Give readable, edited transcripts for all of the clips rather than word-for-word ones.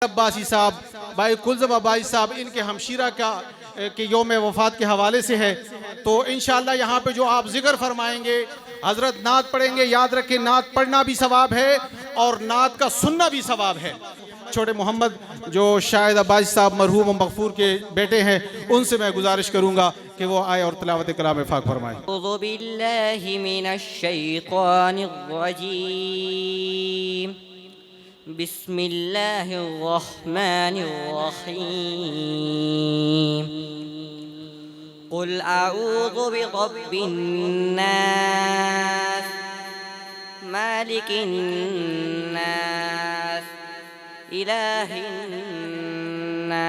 عباسی صاحب، بھائی کلزم عباسی صاحب، ان کے ہمشیرہ کے یوم وفات کے حوالے سے ہے، تو انشاءاللہ یہاں پہ جو آپ ذکر فرمائیں گے، حضرت نعت پڑھیں گے، یاد رکھیں نعت پڑھنا بھی ثواب ہے اور نعت کا سننا بھی ثواب ہے۔ چھوٹے محمد جو شاہد عباسی صاحب مرحوم و مغفور کے بیٹے ہیں، ان سے میں گزارش کروں گا کہ وہ آئے اور تلاوت کلام پاک فرمائیں۔ اعوذ باللہ من الشیطان الرجیم، بسم اللہ الرحمن الرحیم، قل اعوذ برب الناس، مالک الناس، الہ الناس،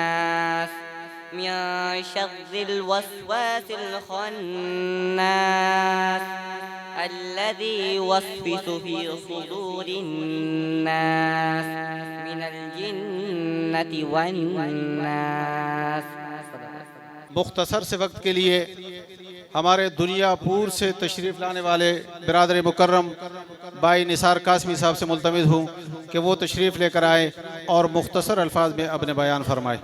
من شر الوسواس الخناس، الذي يوسوس في صدور الناس من الجنة والناس۔ مختصر سے وقت کے لیے ہمارے دنیا پور سے تشریف لانے والے برادر مکرم بھائی نثار قاسمی صاحب سے ملتمس ہوں کہ وہ تشریف لے کر آئے اور مختصر الفاظ میں اپنے بیان فرمائے۔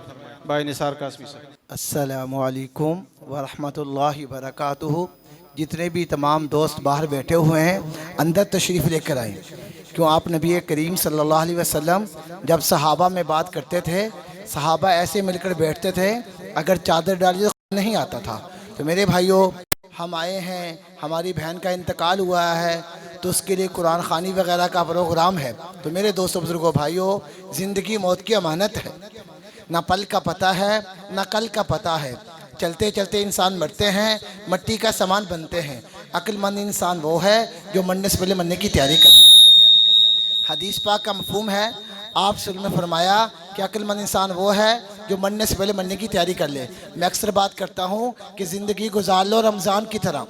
بھائی نثار قاسمی صاحب۔ السلام علیکم ورحمۃ اللہ وبرکاتہ۔ جتنے بھی تمام دوست باہر بیٹھے ہوئے ہیں اندر تشریف لے کر آئیں، کیوں آپ نبی کریم صلی اللہ علیہ وسلم جب صحابہ میں بات کرتے تھے، صحابہ ایسے مل کر بیٹھتے تھے، اگر چادر ڈالی تو نہیں آتا تھا۔ تو میرے بھائیوں، ہم آئے ہیں، ہماری بہن کا انتقال ہوا ہے، تو اس کے لیے قرآن خوانی وغیرہ کا پروگرام ہے۔ تو میرے دوستوں بزرگوں بھائیوں، زندگی موت کی امانت ہے، نہ پل کا پتہ ہے نہ کل کا پتہ ہے۔ چلتے چلتے انسان مرتے ہیں، مٹی کا سامان بنتے ہیں۔ عقل مند انسان وہ ہے جو مرنے سے پہلے مرنے کی تیاری کرے۔ حدیث پاک کا مفہوم ہے، آپ صلی اللہ علیہ وسلم نے فرمایا کہ عقل مند انسان وہ ہے جو مرنے سے پہلے مرنے کی تیاری کر لے۔ میں اکثر بات کرتا ہوں کہ زندگی گزار لو رمضان کی طرح،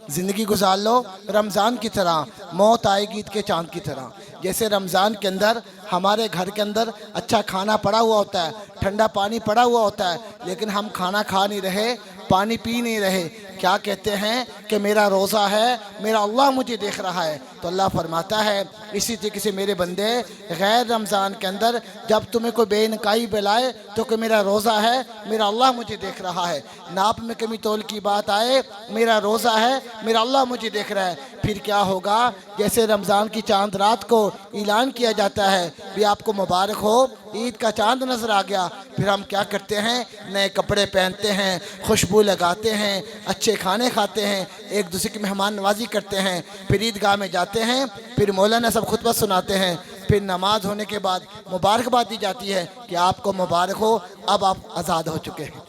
زندگی گزار لو رمضان کی طرح، موت آئے گی عید کے چاند کی طرح۔ جیسے رمضان کے اندر ہمارے گھر کے اندر اچھا کھانا پڑا ہوا ہوتا ہے، ٹھنڈا پانی پڑا ہوا ہوتا ہے، لیکن ہم کھانا کھا نہیں رہے، پانی پی نہیں رہے۔ کیا کہتے ہیں کہ میرا روزہ ہے، میرا اللہ مجھے دیکھ رہا ہے۔ تو اللہ فرماتا ہے اسی طریقے سے میرے بندے غیر رمضان کے اندر جب تمہیں کوئی بے نکائی بلائے تو کہ میرا روزہ ہے، میرا اللہ مجھے دیکھ رہا ہے۔ ناپ میں کمی تول کی بات آئے، میرا روزہ ہے، میرا اللہ مجھے دیکھ رہا ہے۔ پھر کیا ہوگا؟ جیسے رمضان کی چاند رات کو اعلان کیا جاتا ہے بھی آپ کو مبارک ہو، عید کا چاند نظر آ گیا، پھر ہم کیا کرتے ہیں؟ نئے کپڑے پہنتے ہیں، خوشبو لگاتے ہیں، اچھے کھانے کھاتے ہیں، ایک دوسرے کی مہمان نوازی کرتے ہیں، پھر عیدگاہ میں جاتے ہیں، پھر مولانا سب خطبہ سناتے ہیں، پھر نماز ہونے کے بعد مبارکباد دی جاتی ہے کہ آپ کو مبارک ہو، اب آپ آزاد ہو چکے ہیں،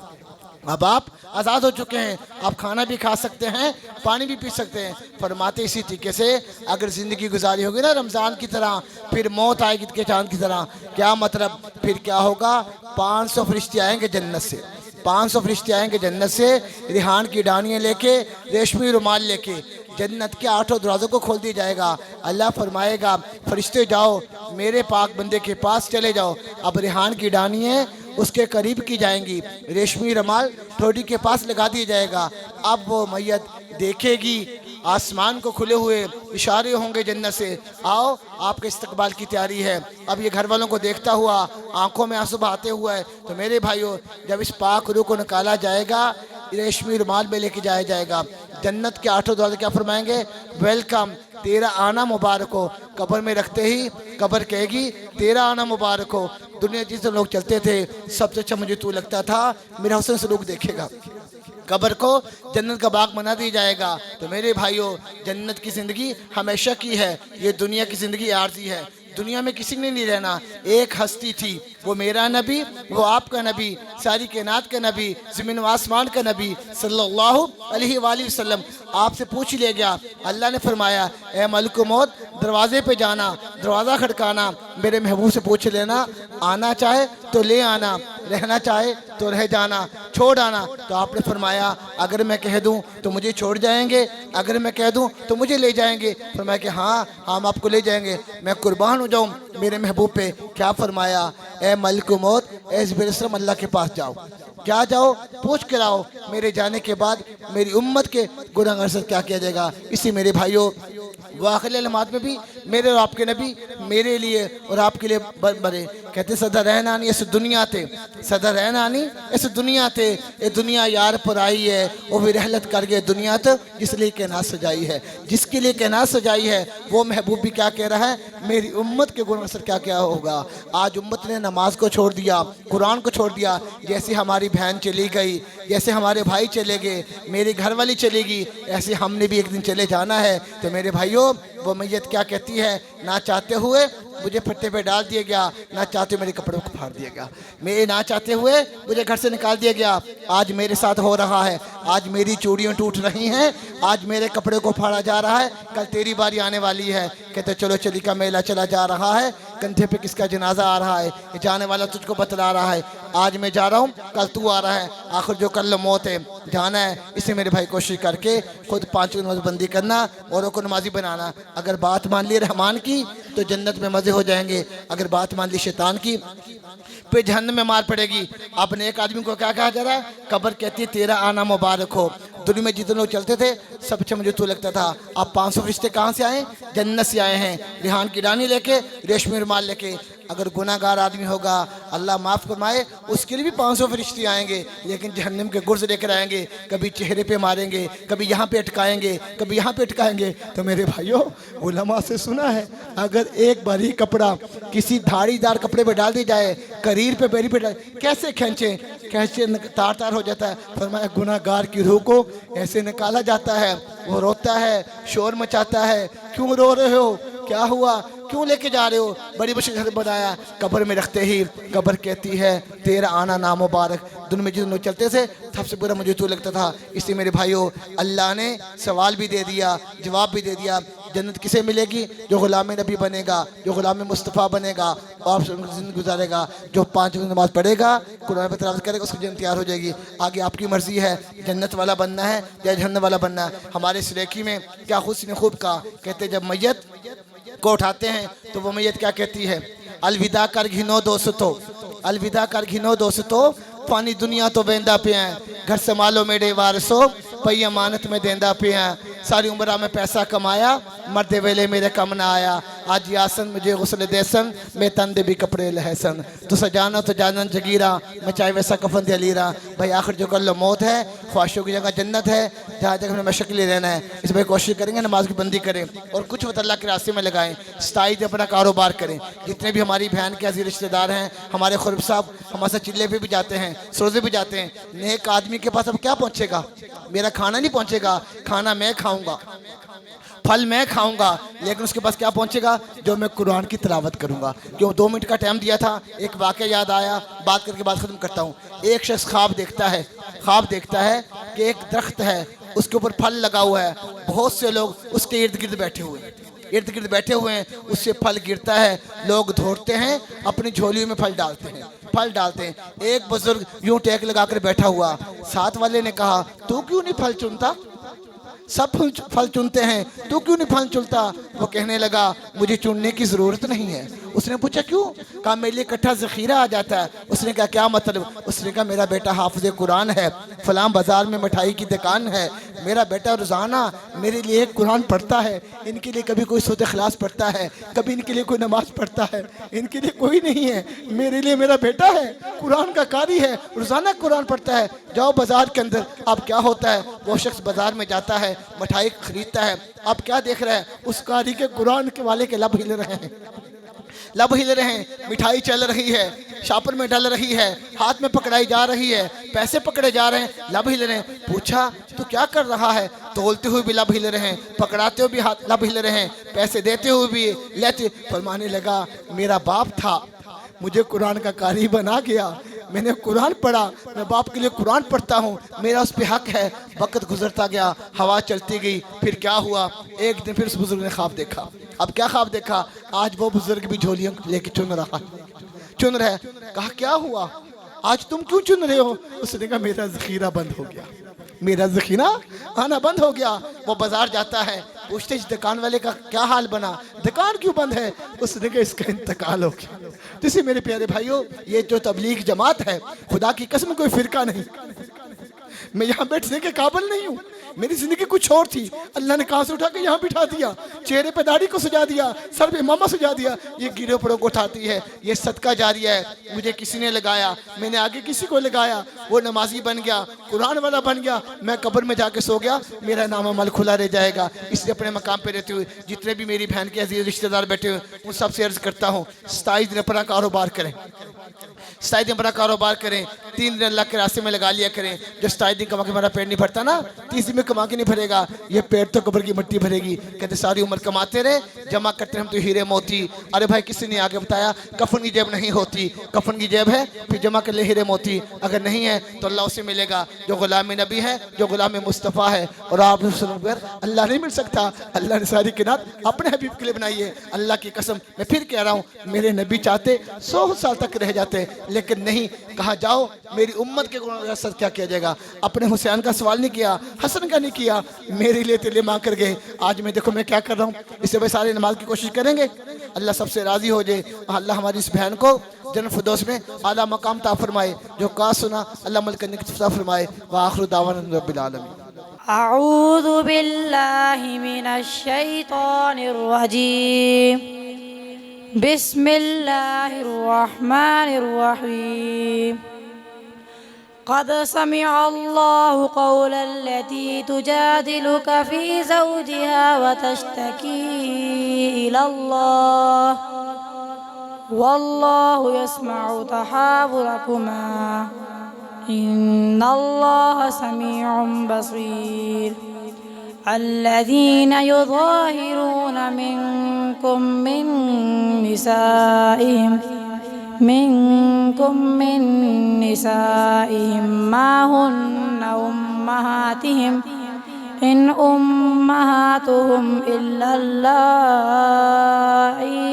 اب آپ آزاد ہو چکے ہیں، آپ کھانا بھی کھا سکتے ہیں، پانی بھی پی سکتے ہیں۔ فرماتے اسی طریقے سے اگر زندگی گزاری ہوگی نا رمضان کی طرح، پھر موت آئے گی کے چاند کی طرح۔ کیا مطلب؟ پھر کیا ہوگا؟ 500 فرشتے آئیں گے جنت سے، 500 فرشتے آئیں گے جنت سے، ریحان کی ڈانیاں لے کے، ریشمی رومال لے کے، جنت کے 8 دروازوں کو کھول دیا جائے گا۔ اللہ فرمائے گا فرشتے جاؤ میرے پاک بندے کے پاس چلے جاؤ۔ اب ریحان کی ڈانیاں اس کے قریب کی جائیں گی، ریشمی رومال ٹھوڑی کے پاس لگا دیا جائے گا۔ اب وہ میت دیکھے گی، آسمان کو کھلے ہوئے اشارے ہوں گے جنت سے، آؤ آپ کے استقبال کی تیاری ہے۔ اب یہ گھر والوں کو دیکھتا ہوا آنکھوں میں آنسو بہاتے ہوا ہے۔ تو میرے بھائیوں، جب اس پاک روح کو نکالا جائے گا، ریشمی رومال میں لے کے جایا جائے گا، جنت کے 8 دروازے کیا فرمائیں گے؟ ویلکم، تیرا آنا مبارک ہو۔ قبر میں رکھتے ہی قبر کہے گی تیرا آنا مبارک ہو۔ دنیا جس لوگ چلتے تھے سب سے اچھا مجھے تو لگتا تھا، میرا حسن سلوک دیکھے گا۔ قبر کو جنت کا باغ بنا دیا جائے گا۔ تو میرے بھائیوں، جنت کی زندگی ہمیشہ کی ہے، یہ دنیا کی زندگی عارضی ہے۔ دنیا میں کسی نے نہیں رہنا۔ ایک ہستی تھی، وہ میرا نبی، وہ آپ کا نبی، ساری کائنات کا نبی، زمین و آسمان کا نبی صلی اللہ علیہ وآلہ وسلم۔ آپ سے پوچھ لیا گیا، اللہ نے فرمایا اے ملک موت، دروازے پہ جانا، دروازہ کھڑکانا، میرے محبوب سے پوچھ لینا، آنا چاہے تو لے آنا، رہنا چاہے تو رہ جانا، چھوڑ آنا۔ تو آپ نے فرمایا اگر میں کہہ دوں تو مجھے چھوڑ جائیں گے، اگر میں کہہ دوں تو مجھے لے جائیں گے؟ فرمایا کہ ہاں ہم آپ کو لے جائیں گے، میں قربان ہو جاؤں میرے محبوب پہ۔ کیا فرمایا؟ اے ملک موت، اے زبیر اسلم، اللہ کے پاس جاؤ، کیا جاؤ پوچھ کر آؤ، میرے جانے کے بعد میری امت کے گناہگار سے کیا کیا جائے گا۔ اسی میرے بھائیوں، وہ آخری علامات میں بھی میرے اور آپ کے نبی میرے لیے اور آپ کے لیے بڑے کہتے سدا رہنا نہیں اس دنیا تے، سدا رہنا نہیں اس دنیا تے، اے دنیا یار پر آئی ہے وہ بھی رحلت کر گئے دنیا تے، جس لیے کائنات سجائی ہے، جس کے لیے کائنات سجائی ہے وہ محبوب بھی کیا کہہ رہا ہے، میری امت کے گناہ اثر کیا کیا ہوگا۔ آج امت نے نماز کو چھوڑ دیا، قرآن کو چھوڑ دیا، جیسے ہماری بہن چلی گئی، جیسے ہمارے بھائی چلے گئے، میری گھر والی چلے گی، ایسے ہم نے بھی ایک دن چلے جانا ہے۔ تو میرے بھائیوں وہ میت کیا کہتی ہے، نہ چاہتے ہوئے مجھے پھٹے پہ ڈال دیا گیا، نہ چاہتے ہوئے میرے کپڑوں کو پھاڑ دیا گیا، میں نہ چاہتے ہوئے مجھے گھر سے نکال دیا گیا۔ آج میرے ساتھ ہو رہا ہے، آج میری چوڑیاں ٹوٹ رہی ہیں، آج میرے کپڑے کو پھاڑا جا رہا ہے، کل تیری باری آنے والی ہے۔ کہتے چلو چلی کا میلہ چلا جا رہا ہے، کندھے پہ کس کا جنازہ آ رہا ہے، یہ جانے والا تجھ کو بتلا رہا ہے، آج میں جا رہا ہوں کل تو آ رہا ہے، آخر جو کل موت ہے جانا ہے۔ اسے میرے بھائی کوشش کر کے خود 5 نماز بندی کرنا، اوروں کو نمازی بنانا۔ اگر بات مان لی رحمان کی تو جنت میں مزے ہو جائیں گے، اگر بات مان لی شیطان کی پہ جہنم میں مار پڑے گی۔ اپنے ایک آدمی کو کیا کہا جا رہا ہے، قبر کہتی ہے تیرا آنا مبارک ہو۔ دنیا میں جتنے لوگ چلتے تھے سب سے مجھے تو لگتا تھا اب 500 فرشتے کہاں سے آئے، جنت سے آئے ہیں، ریحان کی ڈانی لے کے، ریشمی رومال لے کے۔ اگر گناہ گار آدمی ہوگا اللہ معاف فرمائے اس کے لیے بھی 500 فرشتے آئیں گے، لیکن جہنم کے گرز لے کر آئیں گے، کبھی چہرے پہ ماریں گے، کبھی یہاں پہ اٹکائیں گے، کبھی یہاں پہ اٹکائیں گے۔ تو میرے بھائیوں علماء سے سنا ہے اگر ایک باری کپڑا کسی دھاڑی دار کپڑے پہ ڈال دی جائے، کریر پہ بیری پہ ڈال کیسے کھینچیں، کیسے تار تار ہو جاتا ہے۔ فرمایا گناہ گار کی روح کو ایسے نکالا جاتا ہے، وہ روتا ہے، شور مچاتا ہے، کیوں رو رہے ہو، کیا ہوا، کیوں لے کے جا رہے ہو، بڑی مشکل گھر بنایا، قبر میں رکھتے ہی قبر کہتی ہے تیرا آنا نامبارک۔ دن میں جن لوگ چلتے تھے سب سے برا مجھے تو لگتا تھا۔ اس لیے میرے بھائیوں اللہ نے سوال بھی دے دیا، جواب بھی دے دیا۔ جنت کسے ملے گی، جو غلام نبی بنے گا، جو غلام مصطفیٰ بنے گا اور زندگی گزارے گا، جو 5 وقت نماز پڑھے گا، قرآن پر تلاوت کرے گا، اس کی جنت تیار ہو جائے گی۔ آگے آپ کی مرضی ہے جنت والا بننا ہے یا جہنم والا بننا ہے۔ ہمارے سلیقی میں کیا حسن خوب کا کہتے جب میت کو اٹھاتے ہیں تو وہ میت کیا کہتی ہے، الوداع کر گھنو دوستو، الوداع کر گھنو دوستو، پانی دنیا تو بیندہ پہ ہیں، گھر سنبھالو میرے وارثو، پئی امانت میں دیندہ پہ ہیں۔ ساری عمرہ میں پیسہ کمایا، مرد ویلے میرے کم نہ آیا، آج یاسن مجھے غسل دیسن، میں تن دے بھی کپڑے لہسن، تو سجانا تو جانن جگیرہ، میں چاہے ویسا کفن دے لیرہ۔ بھائی آخر جو کل موت ہے، خواہشوں کی جگہ جنت ہے، جہاں جگہ ہمیں مشکل رہنا ہے۔ اس میں کوشش کریں گے نماز کی بندی کریں اور کچھ وقت اللہ کے راستے میں لگائیں، ستائید اپنا کاروبار کریں۔ جتنے بھی ہماری بہن کے عزیز رشتہ دار ہیں، ہمارے خرب صاحب ہمارے ساتھ چلے پہ بھی جاتے ہیں، سروزے بھی جاتے ہیں۔ نیک آدمی کے پاس اب کیا پہنچے گا، میرا کھانا نہیں پہنچے گا، کھانا میں کھاؤں گا، پھل میں کھاؤں گا، لیکن اس کے پاس کیا پہنچے گا، جو میں قرآن کی تلاوت کروں گا۔ کیوں 2 منٹ کا ٹائم دیا تھا، ایک واقعہ یاد آیا، بات کر کے بات ختم کرتا ہوں۔ ایک شخص خواب دیکھتا ہے کہ ایک درخت ہے، اس کے اوپر پھل لگا ہوا ہے، بہت سے لوگ اس کے ارد گرد بیٹھے ہوئے ہیں، اس سے پھل گرتا ہے، لوگ دھوڑتے ہیں، اپنی جھولیوں میں پھل ڈالتے ہیں۔ ایک بزرگ یوں ٹیک لگا کر بیٹھا ہوا، ساتھ والے نے کہا تو کیوں نہیں پھل چنتا، سب پھل چنتے ہیں، تو کیوں نہیں پھل چنتا؟ وہ کہنے لگا مجھے چننے کی ضرورت نہیں ہے۔ اس نے پوچھا کیوں؟ کہا میرے لیے اکٹھا ذخیرہ آ جاتا ہے۔ اس نے کہا کیا مطلب؟ اس نے کہا میرا بیٹا حافظ قرآن ہے، فلاں بازار میں مٹھائی کی دکان ہے، میرا بیٹا روزانہ میرے لیے ایک قرآن پڑھتا ہے، ان کے لیے کبھی کوئی سورۃ اخلاص پڑھتا ہے، کبھی ان کے لیے کوئی نماز پڑھتا ہے، ان کے لیے کوئی نہیں ہے، میرے لیے میرا بیٹا ہے، قرآن کا قاری ہے، روزانہ قرآن پڑھتا ہے۔ جاؤ بازار کے اندر، اب کیا ہوتا ہے، وہ شخص بازار میں جاتا ہے، مٹھائی خریدتا ہے، اب کیا دیکھ رہا ہے، اس قاری کے قرآن کے والے کے لب ہل رہے ہیں، مٹھائی چل رہی ہے، شاپر میں ڈل رہی ہے، ہاتھ میں پکڑائی جا رہی ہے، پیسے پکڑے جا رہے ہیں، لب ہل رہے ہیں۔ پوچھا تو کیا کر رہا ہے؟ تولتے ہوئے بھی لب ہل رہے ہیں، پکڑاتے ہوئے بھی لب ہل رہے ہیں، پیسے دیتے ہوئے بھی لیتے۔ فرمانے لگا میرا باپ تھا، مجھے قرآن کا قاری بنا گیا، میں نے قرآن پڑھا، میں باپ کے لیے قرآن پڑھتا ہوں، میرا اس پہ حق ہے۔ وقت گزرتا گیا، ہوا چلتی گئی، پھر کیا ہوا، ایک دن پھر اس بزرگ نے خواب دیکھا۔ اب کیا خواب دیکھا؟ آج وہ بزرگ بھی جھولیاں لے کے چن رہا ہے۔ کہا کیا ہوا، آج تم کیوں چن رہے ہو؟ اس نے کہا میرا ذخیرہ بند ہو گیا، میرا ذخیرہ آنا بند ہو گیا۔ وہ بازار جاتا ہے، پوچھتے اس دکان والے کا کیا حال بنا، دکان کیوں بند ہے؟ اس نے کہا اس کا انتقال ہو گیا۔ تو اسی میرے پیارے بھائیوں، یہ جو تبلیغ جماعت ہے، خدا کی قسم کوئی فرقہ نہیں، میں یہاں بیٹھنے کے قابل نہیں ہوں، میری زندگی کچھ اور تھی، اللہ نے کہاں سے اٹھا کے یہاں بٹھا دیا، چہرے پہ داڑھی کو سجا دیا، سر پہ امامہ سجا دیا۔ یہ گرے پڑوں کو اٹھاتی ہے، یہ صدقہ جاریہ ہے، مجھے کسی نے لگایا، میں نے آگے کسی کو لگایا، وہ نمازی بن گیا، قرآن والا بن گیا، میں قبر میں جا کے سو گیا، میرا نام عمل کھلا رہ جائے گا۔ اس لیے اپنے مقام پہ رہتے ہوئے جتنے بھی میری بہن کے عزیز رشتہ دار بیٹھے ہوئے ان سب سے عرض کرتا ہوں 27 دن اپنا کاروبار کریں، 27 دن اپنا کاروبار کریں، 3 دن اللہ کے راستے میں لگا لیا کریں۔ جو 27 دن کما کے میرا پیٹ نہیں بھرتا نا، 30 دن میں کما کے نہیں بھرے گا، یہ پیٹ تو قبر کی مٹی بھرے گی۔ کہتے ساری عمر کماتے رہے، جمع کرتے ہم تو ہیرے موتی۔ ارے بھائی کسی نے آگے بتایا کفن کی جیب نہیں ہوتی، کفن کی جیب ہے پھر جمع کر لے ہیرے موتی، اگر نہیں ہے تو اللہ اسے ملے گا جو غلام نبی ہے، جو غلام مصطفیٰ ہے۔ اور آپ اللہ نہیں مل سکتا، اللہ نے ساری کائنات اپنے حبیب کے لیے بنائی ہے۔ اللہ کی قسم میں پھر کہہ رہا ہوں، میرے نبی چاہتے 100 سال تک رہ جاتے، لیکن نہیں، کہا جاؤ میری امت کے گناہوں کا صدقہ کیا کیا جائے گا۔ اپنے حسین کا سوال نہیں کیا، حسن کا نہیں کیا، میرے لیے تیلے مانگ کر گئے۔ آج میں دیکھو میں کیا کر رہا ہوں، اس سے بھائی سارے نماز کی کوشش کریں گے، اللہ سب سے راضی ہو جائے، اللہ ہماری اس بہن کو جنت فردوس میں اعلیٰ مقام عطا فرمائے، جو کہا سنا اللہ عمل کرنے کی توفیق فرمائے۔ وآخر دعوانا رب العالمین۔ أعوذ بالله من الشيطان الرجيم بسم الله الرحمن الرحيم قد سمع الله قول التي تجادلك في زوجها وتشتكي إلى الله والله يسمع تحاوركما إن الله سميع بصير الذين يظاهرون منكم من نسائهم ما هن أمهاتهم إن أمهاتهم إلا اللائي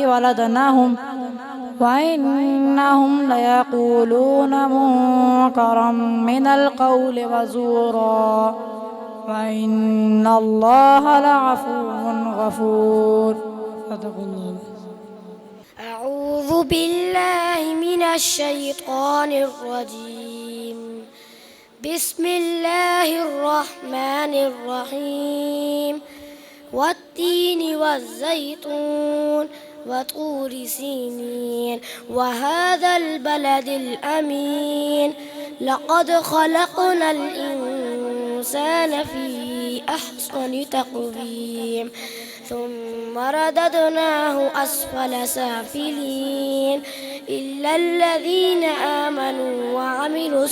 ولدنهم وإنهم ليقولون منكرا من القول وزورا وإن الله لعفو غفور صدق الله. أعوذ بالله من الشيطان الرجيم بسم الله الرحمن الرحيم والتين والزيتون وطور سينين وهذا البلد الأمين لقد خلقنا الإنسان في أحسن تقويم ثم رددناه أسفل سافلين إلا الذين آمنوا وعملوا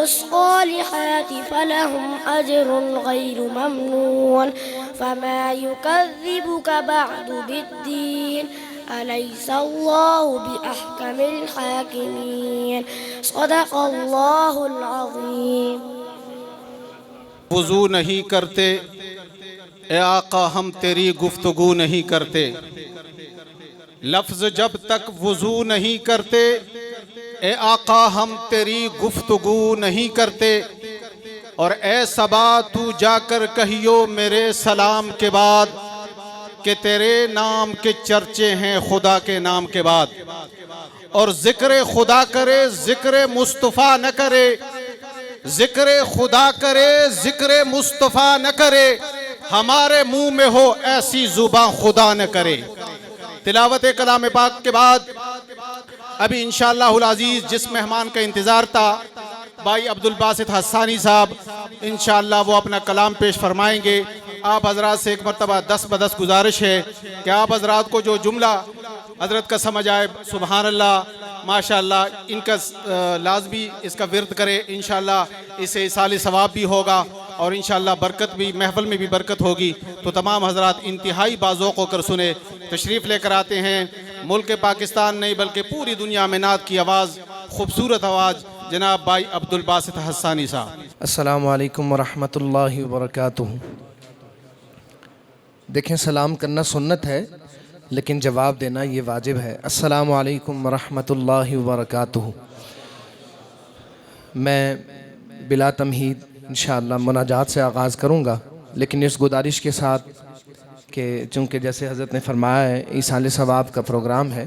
الصالحات فلهم أجر غير ممنون فما يكذبك بعد بالدين أليس الله بأحكم الحاكمين صدق الله العظيم. وضو نہیں کرتے اے آقا ہم تیری گفتگو نہیں کرتے، لفظ جب تک وضو نہیں کرتے اے آقا ہم تیری گفتگو نہیں کرتے، اور اے صبا تو جا کر کہیو میرے سلام کے بعد کہ تیرے نام کے چرچے ہیں خدا کے نام کے بعد، اور ذکر خدا کرے ذکر مصطفیٰ نہ کرے، ذکر خدا کرے ذکر مصطفیٰ نہ کرے، ہمارے منہ میں ہو ایسی زبان خدا نہ کرے۔ تلاوت کلام پاک کے بعد ابھی انشاءاللہ العزیز جس مہمان کا انتظار تھا بھائی عبدالباسط حسانی صاحب، انشاءاللہ وہ اپنا کلام پیش فرمائیں گے۔ آپ حضرات سے ایک مرتبہ 10 بدس گزارش ہے کہ آپ حضرات کو جو جملہ حضرت کا سمجھ آئے سبحان اللہ ماشاءاللہ ان کا لازمی اس کا ورد کرے، انشاءاللہ اس سے ایصال ثواب بھی ہوگا اور انشاءاللہ برکت بھی، محفل میں بھی برکت ہوگی۔ تو تمام حضرات انتہائی باذوق ہو کر سنیں، تشریف لے کر آتے ہیں ملک پاکستان نہیں بلکہ پوری دنیا میں نعت کی آواز، خوبصورت آواز، جناب بھائی عبدالباسط حسانی صاحب۔ السلام علیکم ورحمۃ اللہ وبرکاتہ۔ دیکھیں سلام کرنا سنت ہے لیکن جواب دینا یہ واجب ہے۔ السلام علیکم ورحمۃ اللہ وبرکاتہ۔ میں بلا تمہید انشاءاللہ مناجات سے آغاز کروں گا، لیکن اس گزارش کے ساتھ کہ چونکہ جیسے حضرت نے فرمایا ہے ایصال ثواب کا پروگرام ہے،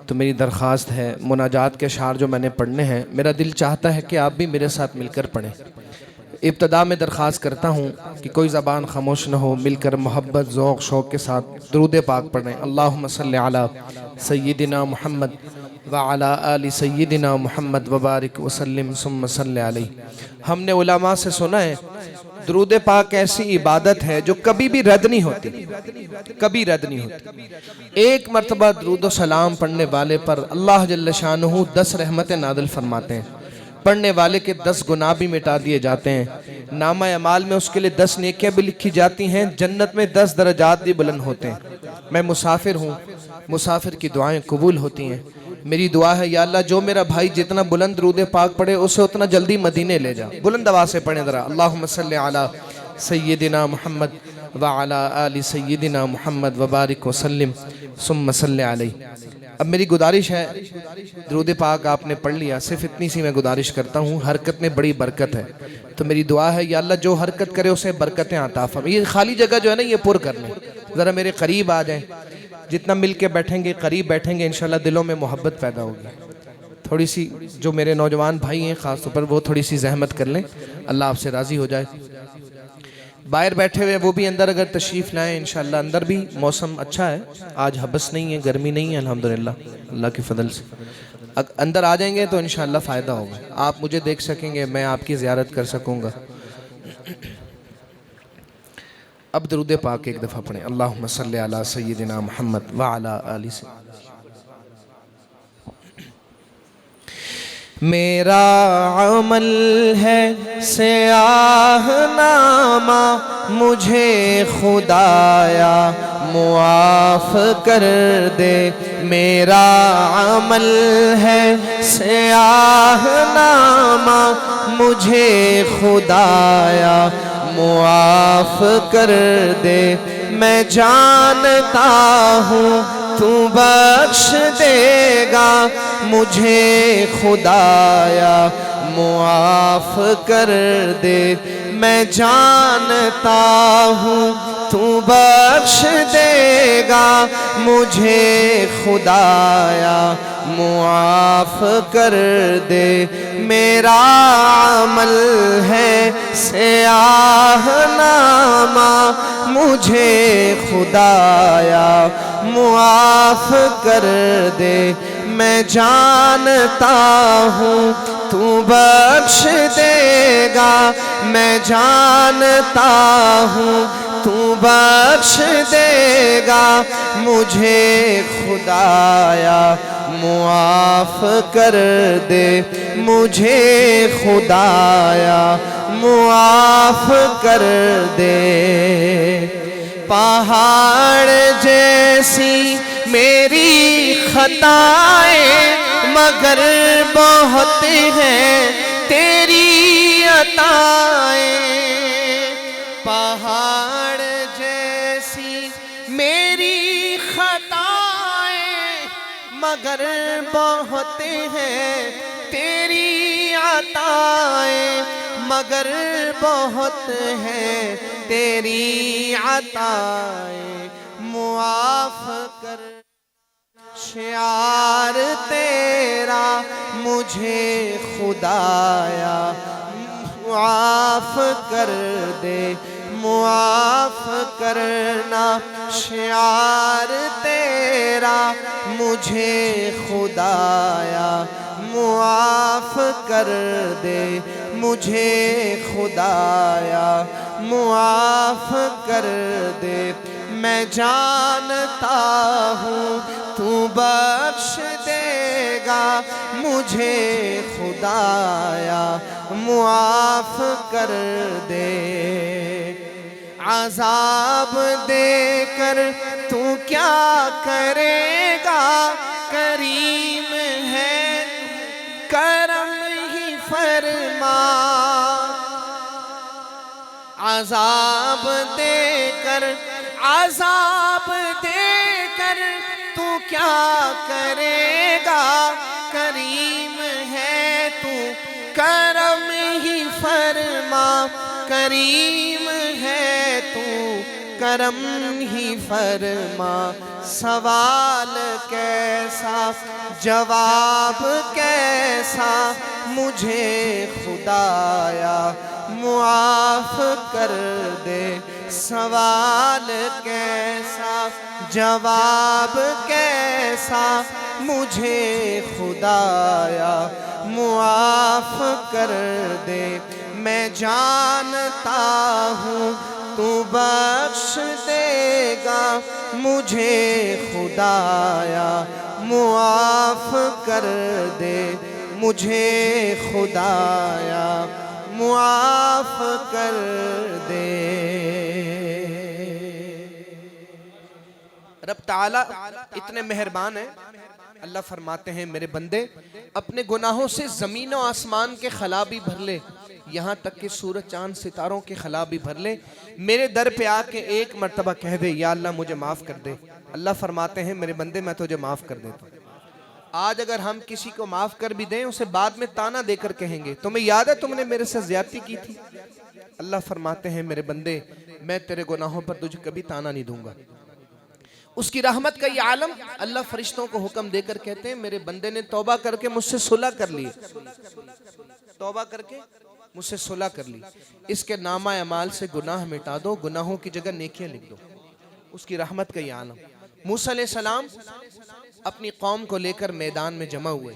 تو میری درخواست ہے مناجات کے اشعار جو میں نے پڑھنے ہیں، میرا دل چاہتا ہے کہ آپ بھی میرے ساتھ مل کر پڑھیں۔ ابتدا میں درخواست کرتا ہوں کہ کوئی زبان خاموش نہ ہو، مل کر محبت، ذوق، شوق کے ساتھ درود پاک پڑھیں۔ اللہم صلی علی سیدنا محمد وعلی آل سیدنا محمد وبارک وسلم ثم صلی علیہ۔ ہم نے علماء سے سنا ہے درود پاک ایسی عبادت ہے جو کبھی بھی رد نہیں ہوتی، کبھی رد نہیں ہوتی۔ ایک مرتبہ درود و سلام پڑھنے والے پر اللہ جل شانہ 10 رحمتیں نازل فرماتے ہیں، پڑھنے والے کے 10 گناہ بھی مٹا دیے جاتے ہیں، نامہ اعمال میں اس کے لیے 10 نیکیاں بھی لکھی جاتی ہیں، جنت میں 10 درجات بھی بلند ہوتے ہیں۔ میں مسافر ہوں، مسافر کی دعائیں قبول ہوتی ہیں۔ میری دعا ہے یا اللہ جو میرا بھائی جتنا بلند درود پاک پڑھے اسے اتنا جلدی مدینے لے جا۔ بلند آواز سے پڑھیں ذرا، اللہم صلی علی سیدنا محمد وعلی آل سیدنا محمد وبارک وسلم ثم صلی علیہ۔ اب میری گزارش ہے، درود پاک آپ نے پڑھ لیا، صرف اتنی سی میں گزارش کرتا ہوں، حرکت میں بڑی برکت ہے، تو میری دعا ہے یا اللہ جو حرکت کرے اسے برکتیں عطا فرما۔ یہ خالی جگہ جو ہے نا یہ پر کر لیں، ذرا میرے قریب آ جائیں، جتنا مل کے بیٹھیں گے، قریب بیٹھیں گے، انشاءاللہ دلوں میں محبت پیدا ہوگی۔ تھوڑی سی جو میرے نوجوان بھائی ہیں خاص طور پر وہ تھوڑی سی زحمت کر لیں، اللہ آپ سے راضی ہو جائے۔ باہر بیٹھے ہوئے وہ بھی اندر اگر تشریف لائیں، انشاءاللہ اندر بھی موسم اچھا ہے، آج حبس نہیں ہے، گرمی نہیں ہے، الحمدللہ اللہ کے فضل سے۔ اندر آ جائیں گے تو انشاءاللہ فائدہ ہوگا، آپ مجھے دیکھ سکیں گے، میں آپ کی زیارت کر سکوں گا۔ اب درود پاک ایک دفعہ پڑھیں، اللہم صلی علی سیدنا محمد وعلی آل سیدنا۔ میرا عمل ہے سیاہ نامہ، مجھے خدایا معاف کر دے۔ میرا عمل ہے سیاہ نامہ، مجھے خدایا معاف کر دے۔ میں جانتا ہوں تو بخش دے گا، مجھے خدایا معاف کر دے۔ میں جانتا ہوں تو بخش دے گا، مجھے خدایا معاف کر دے۔ میرا عمل ہے سیاہ نامہ، مجھے خدایا معاف کر دے۔ میں جانتا ہوں تو بخش دے گا، میں جانتا ہوں تو بخش دے گا، مجھے خدایا معاف کر دے۔ مجھے خدایا معاف کر دے۔ پہاڑ جیسی میری خطائیں مگر بہت ہیں تیری عطائیں۔ پہاڑ جیسی میری خطائیں مگر بہت ہیں تیری عطائیں، مگر بہت ہیں تیری عطائیں۔ معاف کر شعار تیرا مجھے خدایا معاف کر دے۔ معاف کرنا شعار تیرا مجھے خدایا معاف کر دے۔ مجھے خدایا معاف کر دے۔ میں جانتا ہوں تو بخش دے گا، مجھے خدایا معاف کر دے۔ عذاب دے کر تو کیا کرے گا، کریم ہے کرم ہی فرما۔ عذاب دے کر، عذاب دے کر تو کیا کرے گا، کریم ہے تو کرم ہی فرما۔ کریم ہے تو کرم ہی فرما، سوال کیسا جواب کیسا، مجھے خدایا معاف کر دے، سوال کیسا جواب کیسا، مجھے خدایا معاف کر دے، میں جانتا ہوں تو بخش دے گا، مجھے خدایا معاف کر دے، مجھے خدایا معاف کر دے۔ رب تعالیٰ اتنے مہربان ہیں، اللہ فرماتے ہیں میرے بندے اپنے گناہوں سے زمین و آسمان کے خلا بھی بھر لے، یہاں تک کہ سورج چاند ستاروں کے خلا بھی بھر لے، میرے در پہ آ کے ایک مرتبہ کہہ دے یا اللہ مجھے معاف کر دے، اللہ فرماتے ہیں میرے بندے میں تجھے معاف کر دیتا ہوں۔ آج اگر ہم کسی کو معاف کر بھی دیں اسے بعد میں تانا دے کر کہیں گے تمہیں یاد ہے تم نے میرے سے زیادتی کی تھی، اللہ فرماتے ہیں میرے بندے میں تیرے گناہوں پر تجھے کبھی تانا نہیں دوں گا۔ اس کی رحمت کا یہ عالم، اللہ فرشتوں کو حکم دے کر کہتے ہیں میرے بندے نے توبہ کر کے مجھ سے صلح کر لی، توبہ کر کے مجھ سے صلح کر لی، اس کے نامہ اعمال سے گناہ مٹا دو، گناہوں کی جگہ نیکیاں لکھ دو۔ اس کی رحمت کا یہ عالم۔ موسیٰ علیہ السلام اپنی قوم کو لے کر میدان میں جمع ہوئے،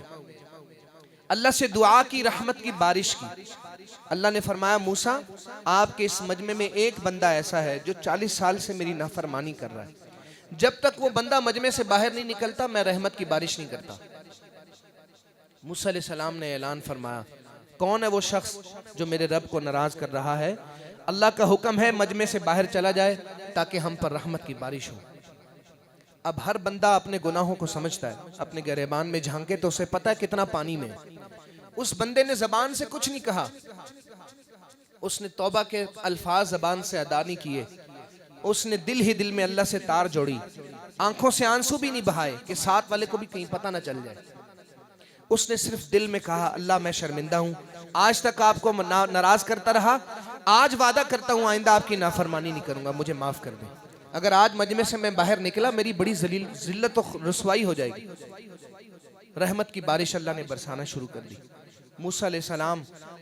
اللہ سے دعا کی، رحمت کی بارش کی۔ اللہ نے فرمایا موسیٰ آپ کے اس مجمع میں ایک بندہ ایسا ہے جو 40 سال سے میری نافرمانی کر رہا ہے، جب تک وہ بندہ مجمع سے باہر نہیں نکلتا میں رحمت کی بارش نہیں کرتا۔ موسیٰ علیہ السلام نے اعلان فرمایا کون ہے وہ شخص جو میرے رب کو ناراض کر رہا ہے؟ اللہ کا حکم ہے مجمع سے باہر چلا جائے تاکہ ہم پر رحمت کی بارش ہو۔ اب ہر بندہ اپنے گناہوں کو سمجھتا ہے، اپنے گریبان میں جھانکے تو اسے پتہ ہے کتنا پانی میں ہے۔ اس بندے نے زبان سے کچھ نہیں کہا، اس نے توبہ کے الفاظ زبان سے ادا نہیں کیے، اس نے دل ہی دل میں اللہ سے تار جوڑی، آنکھوں سے آنسو بھی نہیں بہائے کہ ساتھ والے کو بھی کہیں پتہ نہ چل جائے۔ اس نے صرف دل میں کہا اللہ میں شرمندہ ہوں، آج تک آپ کو ناراض کرتا رہا، آج وعدہ کرتا ہوں آئندہ آپ کی نافرمانی نہیں کروں گا، مجھے معاف کر دیں۔ اگر آج مجمع سے میں باہر نکلا میری بڑی ذلت و رسوائی ہو جائے گی۔ رحمت کی بارش اللہ نے برسانا شروع کر دی۔ موسیٰ علیہ السلام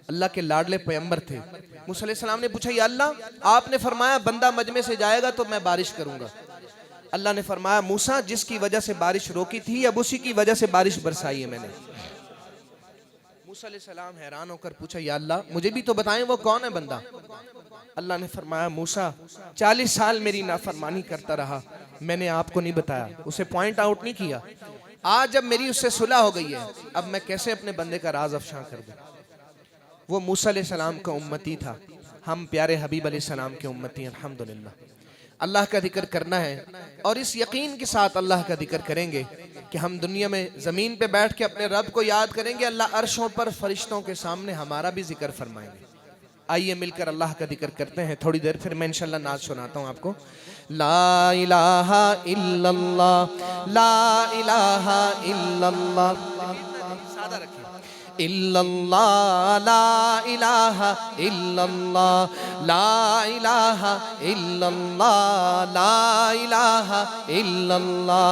اللہ کے لاڈلے پیغمبر تھے۔ موسیٰ علیہ السلام نے پوچھا یا اللہ آپ نے فرمایا بندہ مجمع سے جائے گا تو میں بارش کروں گا۔ اللہ نے فرمایا موسیٰ جس کی وجہ سے بارش روکی تھی اب اسی کی وجہ سے بارش برسائی ہے میں نے۔ موسیٰ علیہ السلام حیران ہو کر پوچھا یا اللہ مجھے بھی تو بتائیں وہ کون ہے بندہ؟ اللہ نے فرمایا موسیٰ 40 سال میری نافرمانی کرتا رہا، میں نے آپ کو نہیں بتایا، اسے پوائنٹ آؤٹ نہیں کیا۔ آج جب میری اس سے صلح ہو گئی ہے اب میں کیسے اپنے بندے کا راز افشاں کر دوں؟ وہ موسیٰ علیہ السلام کا امتی تھا، ہم پیارے حبیب علیہ السلام کے امتی ہیں۔ الحمدللہ اللہ کا ذکر کرنا ہے اور اس یقین کے ساتھ اللہ کا ذکر کریں گے کہ ہم دنیا میں زمین پہ بیٹھ کے اپنے رب کو یاد کریں گے، اللہ عرشوں پر فرشتوں کے سامنے ہمارا بھی ذکر فرمائیں گے۔ آئیے مل کر اللہ کا ذکر کرتے ہیں تھوڑی دیر، پھر میں انشاءاللہ نعت سناتا ہوں آپ کو۔ لا الہ الا اللہ، لا الہ الا اللہ، سادہ رکھیں، الا اللہ، لا الہ الا اللہ، لا الہ الا اللہ، لا الہ الا اللہ،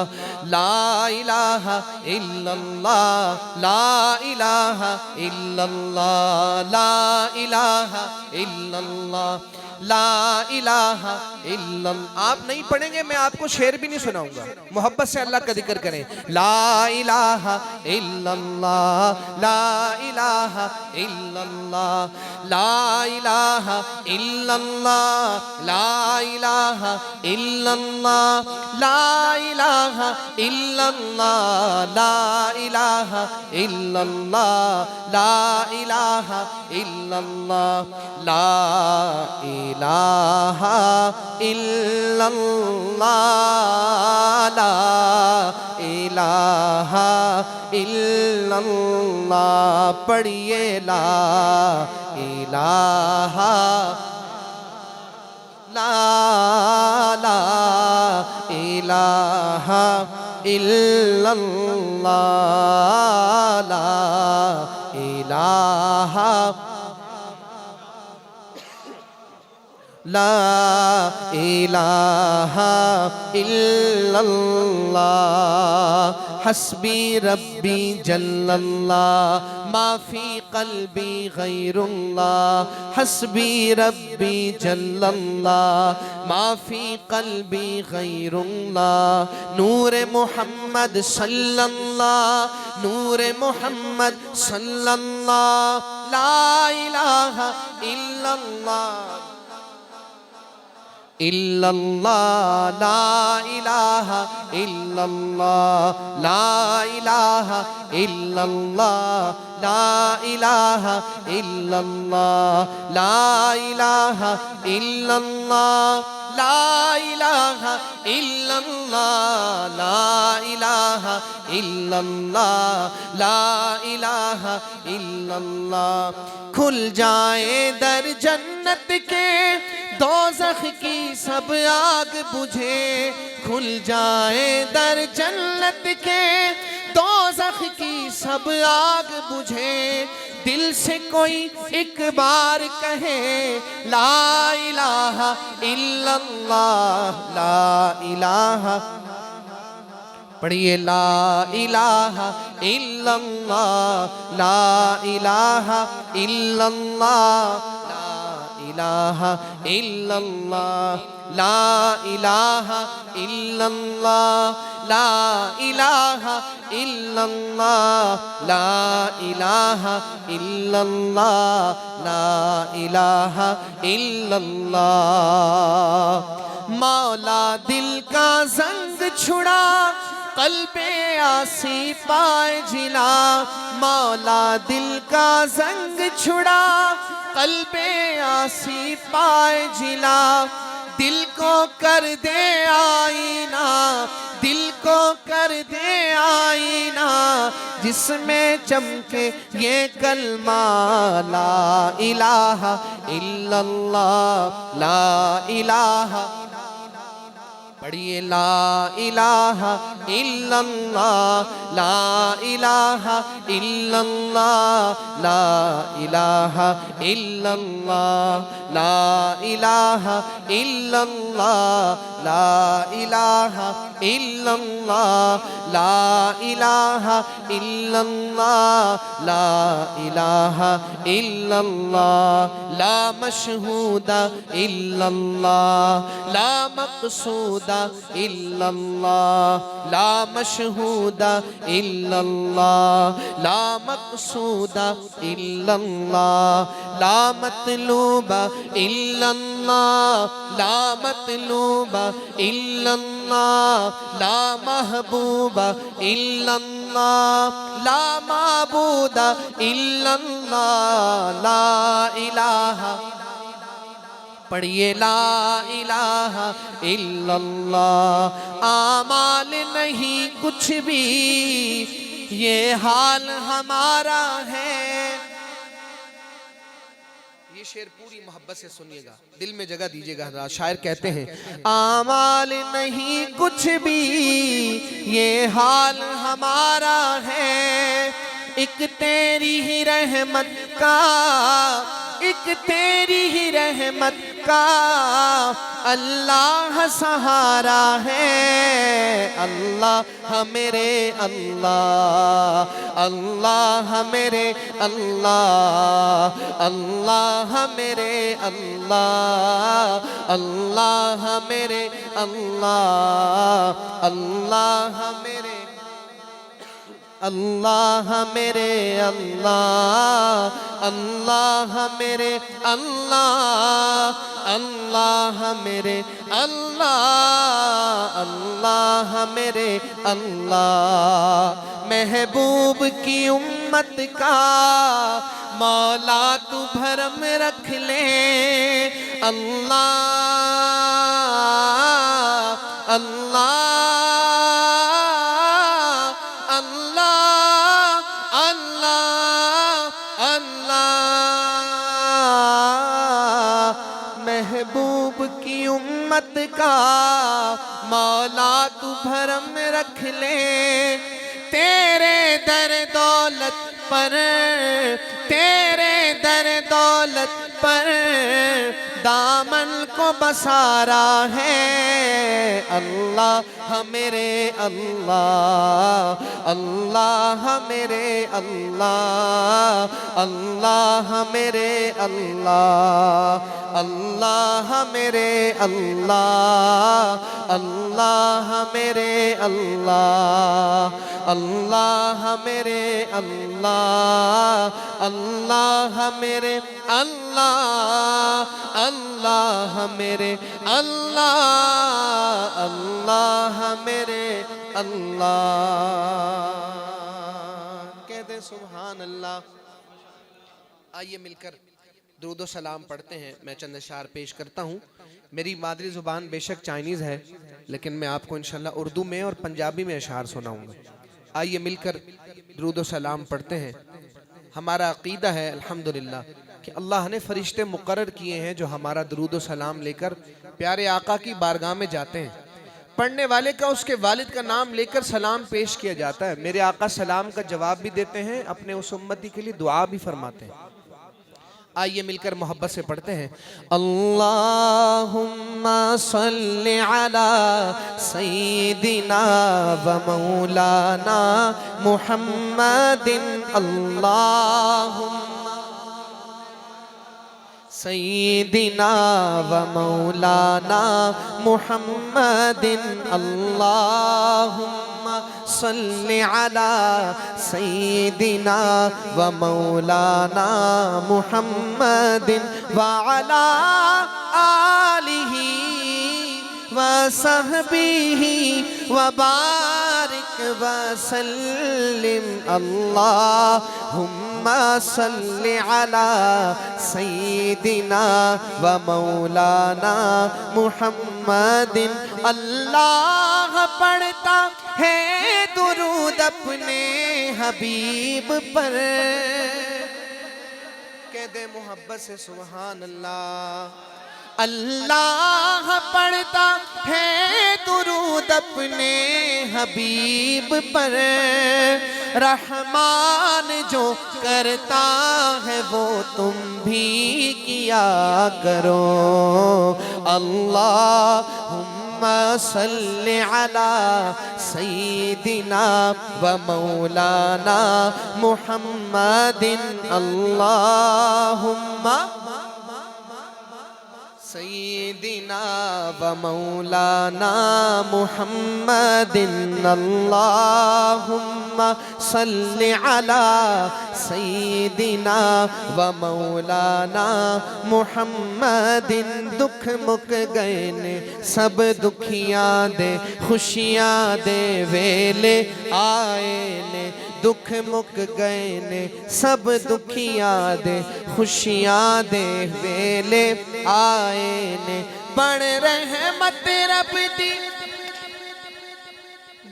لا الہ الا اللہ، لا الہ الا اللہ، لا الہ الا اللہ، لا الہ الا اللہ۔ آپ نہیں پڑھیں گے میں آپ کو شعر بھی نہیں سناؤں گا، محبت سے اللہ کا ذکر کریں۔ لا الہ الا اللہ، لا الہ الا اللہ، لا الہ الا اللہ، لا الہ الا اللہ، لا الہ الا اللہ، لا الہ الا اللہ، لا الہ الا اللہ، لا الہ الا اللہ، لا الہ الا اللہ، پڑھیے لا الہ، لا الہ الا اللہ، لا الہ لا الہ الا اللہ حسبی ربی جل اللہ ما فی قلبی غیر اللہ حسبی ربی جل اللہ ما فی قلبی غیر اللہ نور محمد صلی اللہ نور محمد صلی اللہ لا الہ الا اللہ الا اللہ لا الہ الا اللہ لا الہ الا اللہ لا الہ الا اللہ لا الہ الا اللہ لا الہ الا اللہ لا الہ الا اللہ لا الہ الا اللہ کھل جائیں در جنت کے دوزخ کی سب آگ بجھے کھل جائیں در جنت کے دوزخ کی سب آگ بجھے دل سے کوئی ایک بار کہے لا الہ الا اللہ لا الہ پڑھیے لا الہ الا اللہ لا الہ الا اللہ لا الہ الا اللہ لا الہ الا اللہ لا الہ الا اللہ لا الہ الا اللہ لا الہ الا اللہ مولا دل کا زنگ چھڑا قلب آسی پائے جلا مولا دل کا زنگ چھڑا قلب آسی پائے جلا دل کو کر دے آئینہ دل کو کر دے آئینہ جس میں چمکے یہ کلمہ لا الہ الا اللہ لا الہ پڑھیے لا الہ الا اللہ لا الہ الا اللہ لا الہ الا اللہ لا الہ الا اللہ لا الہ الا اللہ لا الہ الا اللہ لا الہ الا اللہ لا مشہود الا اللہ لا مقصود الا اللہ لا مشہود الا اللہ لا مقصود الا اللہ لا مطلوب الا اللہ لا مطلوب الا اللہ لا محبوب الا اللہ لا معبود الا اللہ لا الہ پڑھیے لا الہ الا اللہ اعمال نہیں کچھ بھی یہ حال ہمارا ہے یہ شعر پوری محبت سے سنیے گا دل میں جگہ دیجئے گا حضرات شاعر کہتے ہیں اعمال نہیں کچھ بھی یہ حال ہمارا ہے ایک تیری ہی رحمت کا ایک تیری ہی رحمت کا اللہ سہارا ہے اللہ میرے اللہ اللہ میرے اللہ اللہ میرے اللہ اللہ میرے اللہ اللہ میرے اللہ میرے اللہ اللہ میرے اللہ اللہ میرے اللہ اللہ میرے اللہ محبوب کی امت کا مولا تو بھرم رکھ لے اللہ اللہ محبوب کی امت کا مولا تو بھرم رکھ لے تیرے در دولت پر تیرے در دولت پر دامن کو بسارا ہے اللہ میرے اللہ اللہ میرے اللہ اللہ میرے اللہ اللہ میرے اللہ اللہ میرے اللہ اللہ میرے اللہ اللہ میرے اللہ اللہ میرے اللہ اللہ میرے اللہ کہتے ہیں سبحان اللہ۔ آئیے مل کر درود و سلام پڑھتے ہیں۔ میں چند اشعار پیش کرتا ہوں۔ میری مادری زبان بے شک چائنیز ہے، لیکن میں آپ کو انشاءاللہ اردو میں اور پنجابی میں اشعار سناؤں گا۔ آئیے مل کر درود و سلام پڑھتے ہیں۔ ہمارا عقیدہ ہے الحمدللہ کہ اللہ نے فرشتے مقرر کیے ہیں جو ہمارا درود و سلام لے کر پیارے آقا کی بارگاہ میں جاتے ہیں۔ پڑھنے والے کا اس کے والد کا نام لے کر سلام پیش کیا جاتا ہے۔ میرے آقا سلام کا جواب بھی دیتے ہیں، اپنے اس امتی کے لیے دعا بھی فرماتے ہیں۔ آئیے مل کر محبت سے پڑھتے ہیں۔ اللہم صلی علی سیدنا و مولانا محمد اللہم سیدنا و مولانا محمد اللہم صلی علی سیدنا و مولانا محمد وعلی آلہ وصحبہ وبارک وسلم اللہم صلی علی سیدنا و مولانا محمد۔ اللہ پڑھتا ہے درود اپنے حبیب پر، کہہ دے محبت سے سبحان اللہ۔ اللہ پڑھتا ہے درود اپنے حبیب پر، رحمان جو کرتا ہے وہ تم بھی کیا کرو۔ اللہم صلی علی سیدنا و مولانا محمد اللہم سیدنا و مولانا محمد اللہم صلی علی سیدنا و مولانا محمد۔ دکھ مک گئے نے سب دکھیاں دے، خوشیاں دے ویلے آئے نے۔ دکھ مک گئے نے سب دکھیاں دے، خوشیاں دے ویلے آئے نے۔ بڑھ رحمت رب دی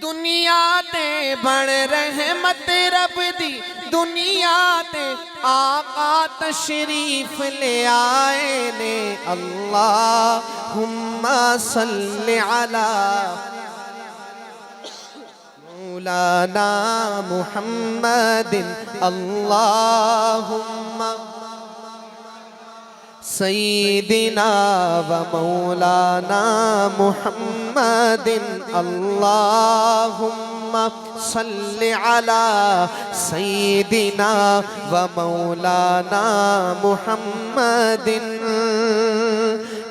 دنیا تے، بڑھ رحمت رب دی دنیا تے، آقا تشریف لے آئے نے۔ اللہم صلی علی مولانا محمد اللہم سیدنا و مولانا محمد اللہم صلی علی سیدنا و مولانا محمد۔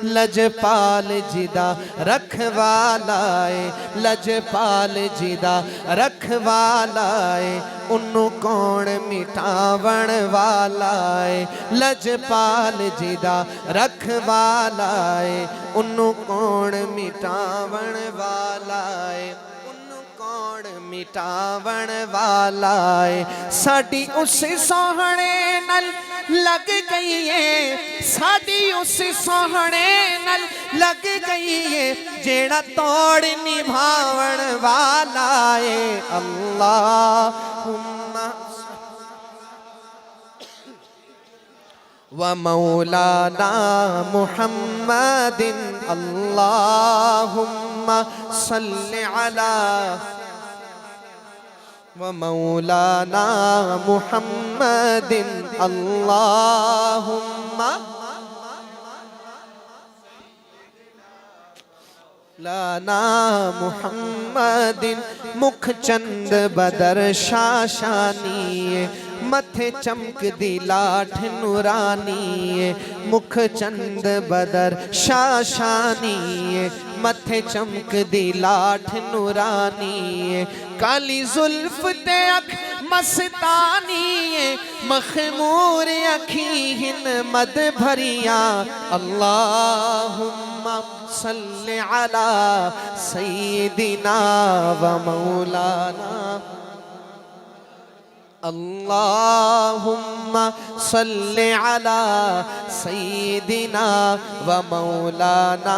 لجپال جدا رکھوالائے، لجپال جدا رکھوالائے، انہوں کون مٹاون والائے۔ لجپال جدا رکھوالائے، انہوں کون مٹاون والائے، انہوں کون مٹاون والائے۔ ساڈی اس سوہنے نل لگ گئی ہے، ساڈی اس سوہنے نل لگ گئی ہے، جیڑا توڑ نبھاون والا ہے۔ اللہم و مولانا محمد اللہم صلی علی و مولانا محمد اللہم مولانا محمد مکھ چند بدر شاشانی متھے چمک دی لاٹھ نورانی مکھ چند بدر شاشانی متھے چمک دی لاٹھ نورانی کالی زلف تے اکھ مستانی مخمور اکھی ہن مد بھریا اللہم صلی علی سیدنا و مولانا اللہم صلی علی سیدنا و مولانا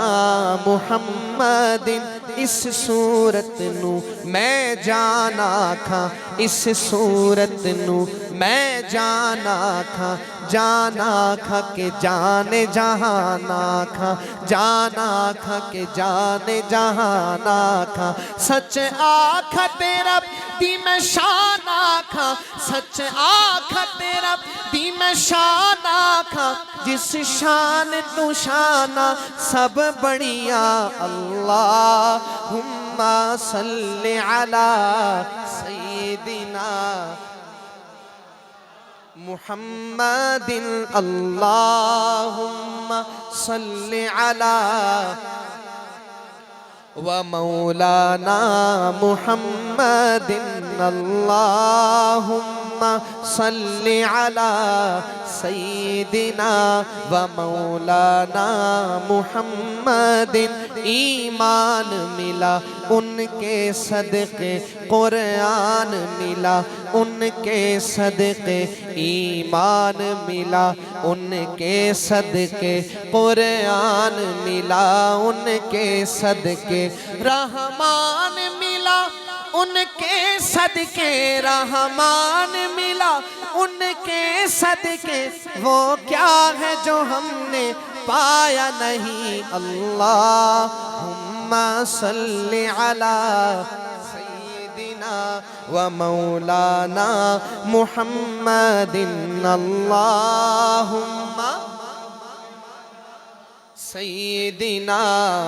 محمد اس صورت نو میں جانا کھا اس صورت نو میں جانا کھا کہ جانے جہانا کھا جانا کھا کہ جانے جہانا کھا سچ آکھا تیرا دی میں شان آکھا سچ آکھا تیرا دی میں شان آکھا جس شان تو شانہ سب بڑھیا اللہم صلی علی سیدنا محمد اللہم صلی علی و مولانا محمد اللہم صلی علی سیدنا و مولانا محمد ایمان ملا ان کے صدقے قرآن ملا ان کے صدقے ایمان ملا ان کے صدقے قرآن ملا ان کے صدقے رحمان ملا ان کے صدقے رحمان ملا ان کے صدقے وہ کیا ہے جو ہم نے پایا نہیں اللہم صلی علی سیدنا و مولانا محمد اللہم سیدنا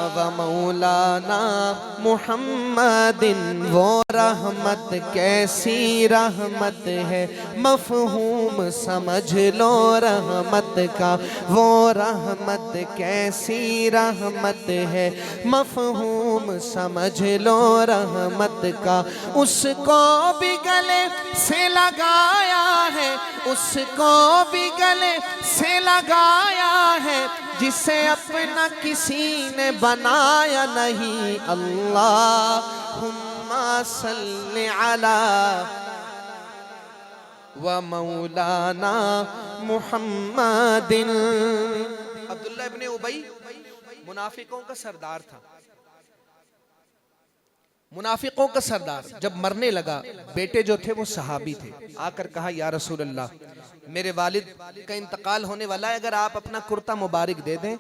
و مولانا محمد وہ رحمت کیسی رحمت ہے مفہوم سمجھ لو رحمت کا وہ رحمت کیسی رحمت ہے مفہوم سمجھ لو رحمت کا اس کو بھی گلے سے لگایا ہے اس کو بھی گلے سے لگایا ہے جسے اپنا کسی نے بنایا نہیں اللہم صلی علی و مولانا محمد عبداللہ ابن ابی منافقوں کا سردار تھا منافقوں کا سردار جب مرنے لگا بیٹے جو تھے وہ صحابی تھے آ کر کہا یا رسول اللہ میرے والد کا انتقال ہونے والا ہے اگر آپ اپنا کرتا مبارک دے دیں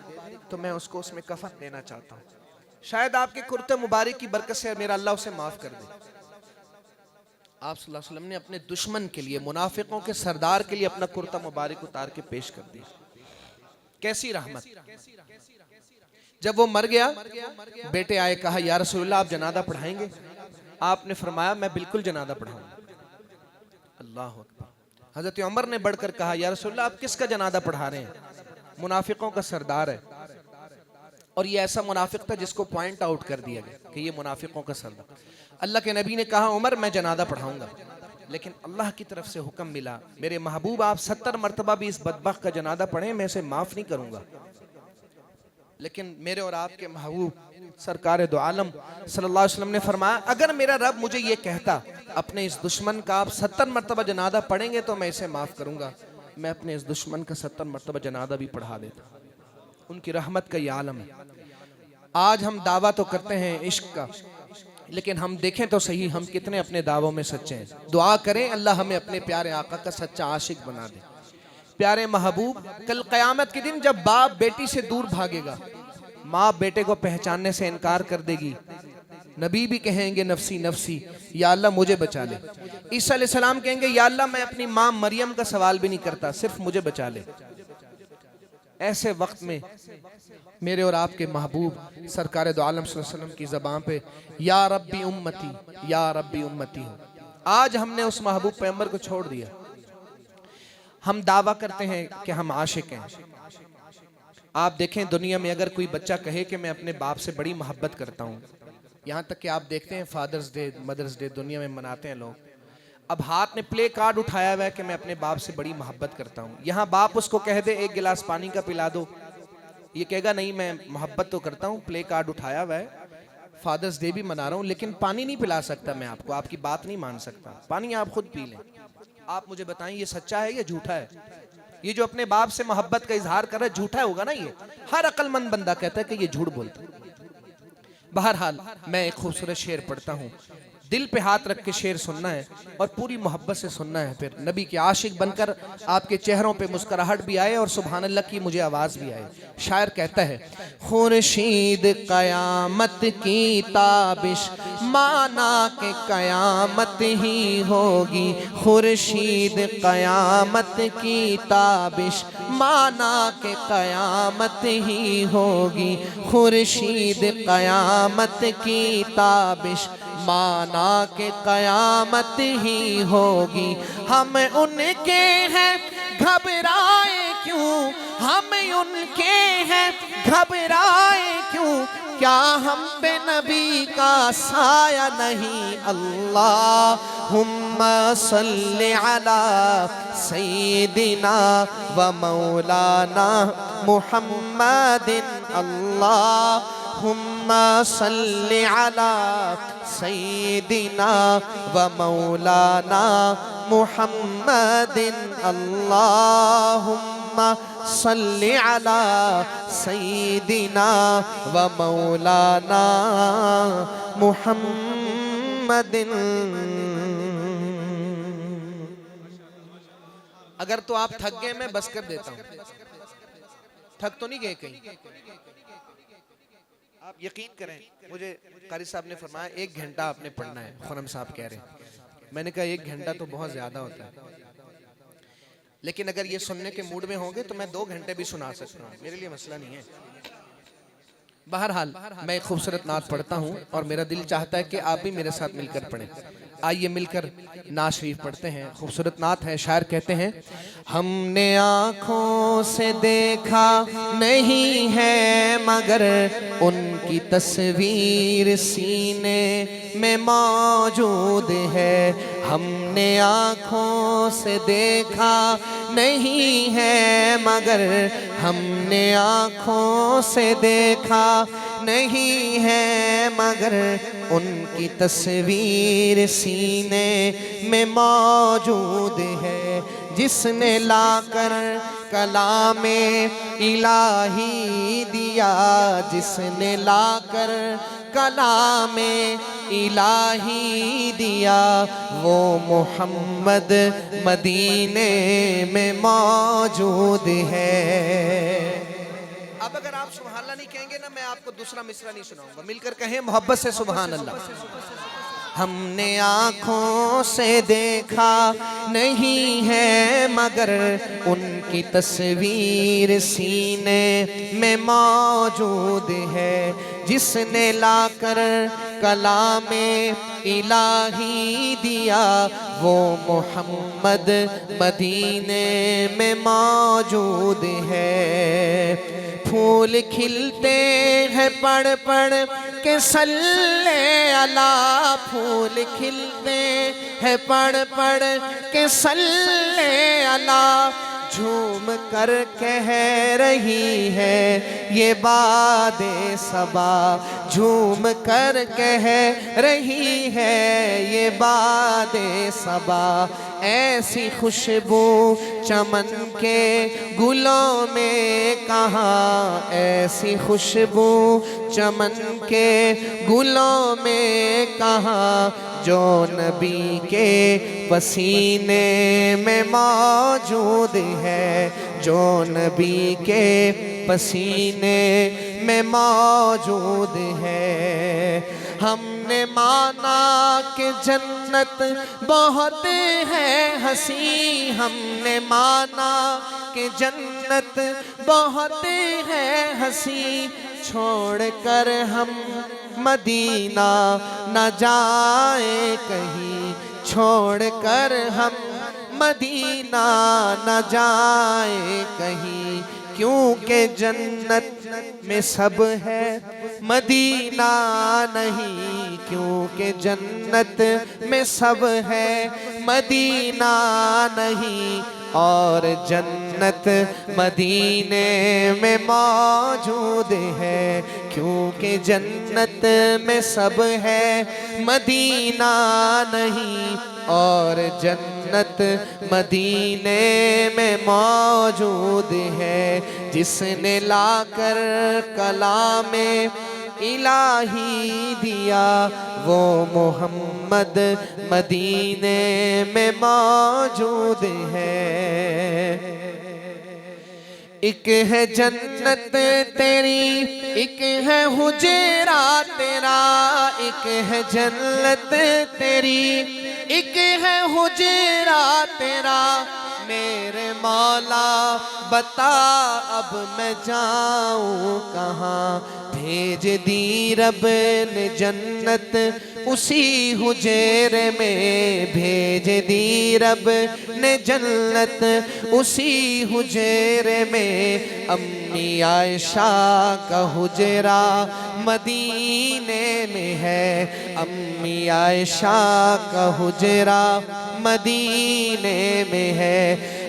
تو میں اس کو اس میں کفن دینا چاہتا ہوں شاید آپ کے کرتے مبارک کی برکت سے میرا اللہ اسے معاف کر دے آپ صلی اللہ علیہ وسلم نے اپنے دشمن کے لیے منافقوں کے سردار کے لیے اپنا کرتا مبارک اتار کے پیش کر دیا کیسی رحمت جب وہ مر گیا بیٹے آئے کہا یا رسول اللہ آپ جنازہ پڑھائیں گے آپ نے فرمایا میں بالکل جنازہ پڑھاؤں اللہ اکبر حضرت عمر نے بڑھ کر کہا یا رسول اللہ آپ کس کا جنازہ پڑھا رہے ہیں منافقوں کا سردار ہے اور یہ ایسا منافق تھا جس کو پوائنٹ آؤٹ کر دیا گیا کہ یہ منافقوں کا سردار اللہ کے نبی نے کہا عمر میں جنازہ پڑھاؤں گا لیکن اللہ کی طرف سے حکم ملا میرے محبوب آپ 70 مرتبہ بھی اس بدبخت کا جنازہ پڑھیں میں اسے معاف نہیں کروں گا لیکن میرے اور آپ کے محبوب سرکار دو عالم صلی اللہ علیہ وسلم نے فرمایا اگر میرا رب مجھے یہ کہتا اپنے اس دشمن کا آپ 70 مرتبہ جنازہ پڑھیں گے تو میں اسے معاف کروں گا میں اپنے اس دشمن کا 70 مرتبہ جنازہ بھی پڑھا دیتا ان کی رحمت کا یہ عالم ہے آج ہم دعویٰ تو کرتے ہیں عشق کا لیکن ہم دیکھیں تو صحیح ہم کتنے اپنے دعووں میں سچے ہیں دعا کریں اللہ ہمیں اپنے پیارے آقا کا سچا عاشق بنا دے پیارے محبوب کل قیامت کے دن جب باپ بیٹی سے دور بھاگے گا ماں بیٹے کو پہچاننے سے انکار کر دے گی نبی بھی کہیں گے نفسی نفسی یا اللہ مجھے بچا لے عیسیٰ علیہ السلام کہیں گے یا اللہ میں اپنی ماں مریم کا سوال بھی نہیں کرتا صرف مجھے بچا لے ایسے وقت میں میرے اور آپ کے محبوب سرکار دو عالم صلی اللہ علیہ وسلم کی زبان پہ یا ربی امتی یا ربی امتی ہو. آج ہم نے اس محبوب پیغمبر کو چھوڑ دیا. ہم دعویٰ کرتے ہیں کہ ہم عاشق ہیں. آپ دیکھیں دنیا میں اگر کوئی بچہ کہے کہ میں اپنے باپ سے بڑی محبت کرتا ہوں, یہاں تک کہ آپ دیکھتے ہیں فادرز ڈے مدرز ڈے دنیا میں مناتے ہیں لوگ, اب ہاتھ میں پلے کارڈ اٹھایا ہوا ہے کہ میں اپنے باپ سے بڑی محبت کرتا ہوں. یہاں باپ اس کو کہہ دے ایک گلاس پانی کا پلا دو, یہ کہے گا نہیں میں محبت تو کرتا ہوں, پلے کارڈ اٹھایا ہوا ہے, فادرز ڈے بھی منا رہا ہوں, لیکن پانی نہیں پلا سکتا میں آپ کو, آپ کی بات نہیں مان سکتا, پانی آپ خود پی لیں. آپ مجھے بتائیں یہ سچا ہے یا جھوٹا ہے؟ یہ جو اپنے باپ سے محبت کا اظہار کر رہا ہے جھوٹا ہوگا نا. یہ ہر عقل مند بندہ کہتا ہے کہ یہ جھوٹ بولتا ہے. بہرحال میں ایک خوبصورت شعر پڑھتا ہوں, دل پہ ہاتھ رکھ کے شعر سننا ہے اور پوری محبت سے سننا ہے, پھر نبی کے عاشق بن کر آپ کے چہروں پہ مسکراہٹ بھی آئے اور سبحان اللہ کی مجھے آواز بھی آئے. شاعر کہتا ہے خورشید قیامت کی تابش مانا کہ قیامت ہی ہوگی, خورشید قیامت کی تابش مانا کہ قیامت ہی ہوگی, خورشید قیامت کی تابش مانا کہ قیامت ہی ہوگی. ہم ان کے ہیں گھبرائے کیوں, ہم ان کے ہیں گھبرائے کیوں, کیا ہم پہ نبی کا سایہ نہیں. اللہم صلی علی سیدنا و مولانا محمد, اللہم صلی علی سیدنا و مولانا محمد, اللہم صلی علی سیدنا و مولانا محمد. اگر تو آپ تھک گئے میں بس کر دیتا ہوں, تھک تو نہیں گئے کہیں. آپ یقین کریں مجھے قاری صاحب نے فرمایا 1 گھنٹہ آپ نے پڑھنا ہے, خرم صاحب کہہ رہے ہیں. میں نے کہا 1 گھنٹہ تو بہت زیادہ ہوتا ہے, لیکن اگر یہ سننے کے موڈ میں ہوں گے تو میں 2 گھنٹے بھی سنا سکتا ہوں, میرے لیے مسئلہ نہیں ہے. بہرحال میں ایک خوبصورت نعت پڑھتا ہوں اور میرا دل چاہتا ہے کہ آپ بھی میرے ساتھ مل کر پڑھیں. آئیے مل کر نعت شریف پڑھتے ہیں. خوبصورت نعت ہے. شاعر کہتے ہیں ہم نے آنکھوں سے دیکھا نہیں ہے مگر ان کی تصویر سینے میں موجود ہے. ہم نے آنکھوں سے دیکھا نہیں ہے مگر ہم نے آنکھوں سے دیکھا نہیں ہے مگر ان کی تصویر سینے میں موجود ہے. جس نے لا کر کلام الہی دیا, جس نے لا کر کلام الہی دیا, وہ محمد مدینے میں موجود ہے. اب اگر آپ سبحان اللہ نہیں کہیں گے نا میں آپ کو دوسرا مصرع نہیں سناؤں گا, مل کر کہیں محبت سے سبحان اللہ. ہم نے آنکھوں سے دیکھا نہیں ہے مگر ان کی تصویر سینے میں موجود ہے. جس نے لا کر کلام الہی دیا, وہ محمد مدینے میں موجود ہے. پھول کھلتے ہیں پڑھ پڑھ کے صلی علی, پھول کھلتے ہیں پڑھ پڑھ کے صلی علی, جھوم کر کہہ رہی ہے یہ باد صبا, جھوم کر کہہ رہی ہے یہ باد صبا. ایسی خوشبو چمن کے گلوں میں کہاں, ایسی خوشبو چمن کے گلوں میں کہاں, جو نبی کے پسینے میں موجود ہے, جو نبی کے پسینے میں موجود ہے. ہم نے مانا کہ جنت بہت ہے ہنسی، ہم نے مانا کہ جنت بہت ہے ہنسی، چھوڑ کر ہم مدینہ نہ جائیں کہیں، چھوڑ کر ہم مدینہ نہ جائیں کہیں، کیونکہ جنت میں سب ہے مدینہ نہیں، کیونکہ جنت میں سب ہے مدینہ نہیں، اور جنت مدینے میں موجود ہے، کیونکہ جنت میں سب ہے مدینہ نہیں، اور جنت مدینے میں موجود ہے، جس نے لا کر کلام الہی دیا وہ محمد مدینے میں موجود ہے۔ ایک ہے جنت تیری، ایک ہے حجرہ تیرا، ایک ہے جنت تیری، ایک ہے حجرہ تیرا، میرے مولا بتا اب میں جاؤں کہاں، بھیج دی رب نے جنت اسی حجرے میں، بھیج دی رب نے جنت اسی حجرے میں، امی عائشہ کا حجرہ مدینے میں ہے، امی عائشہ کا حجرہ مدینے میں ہے،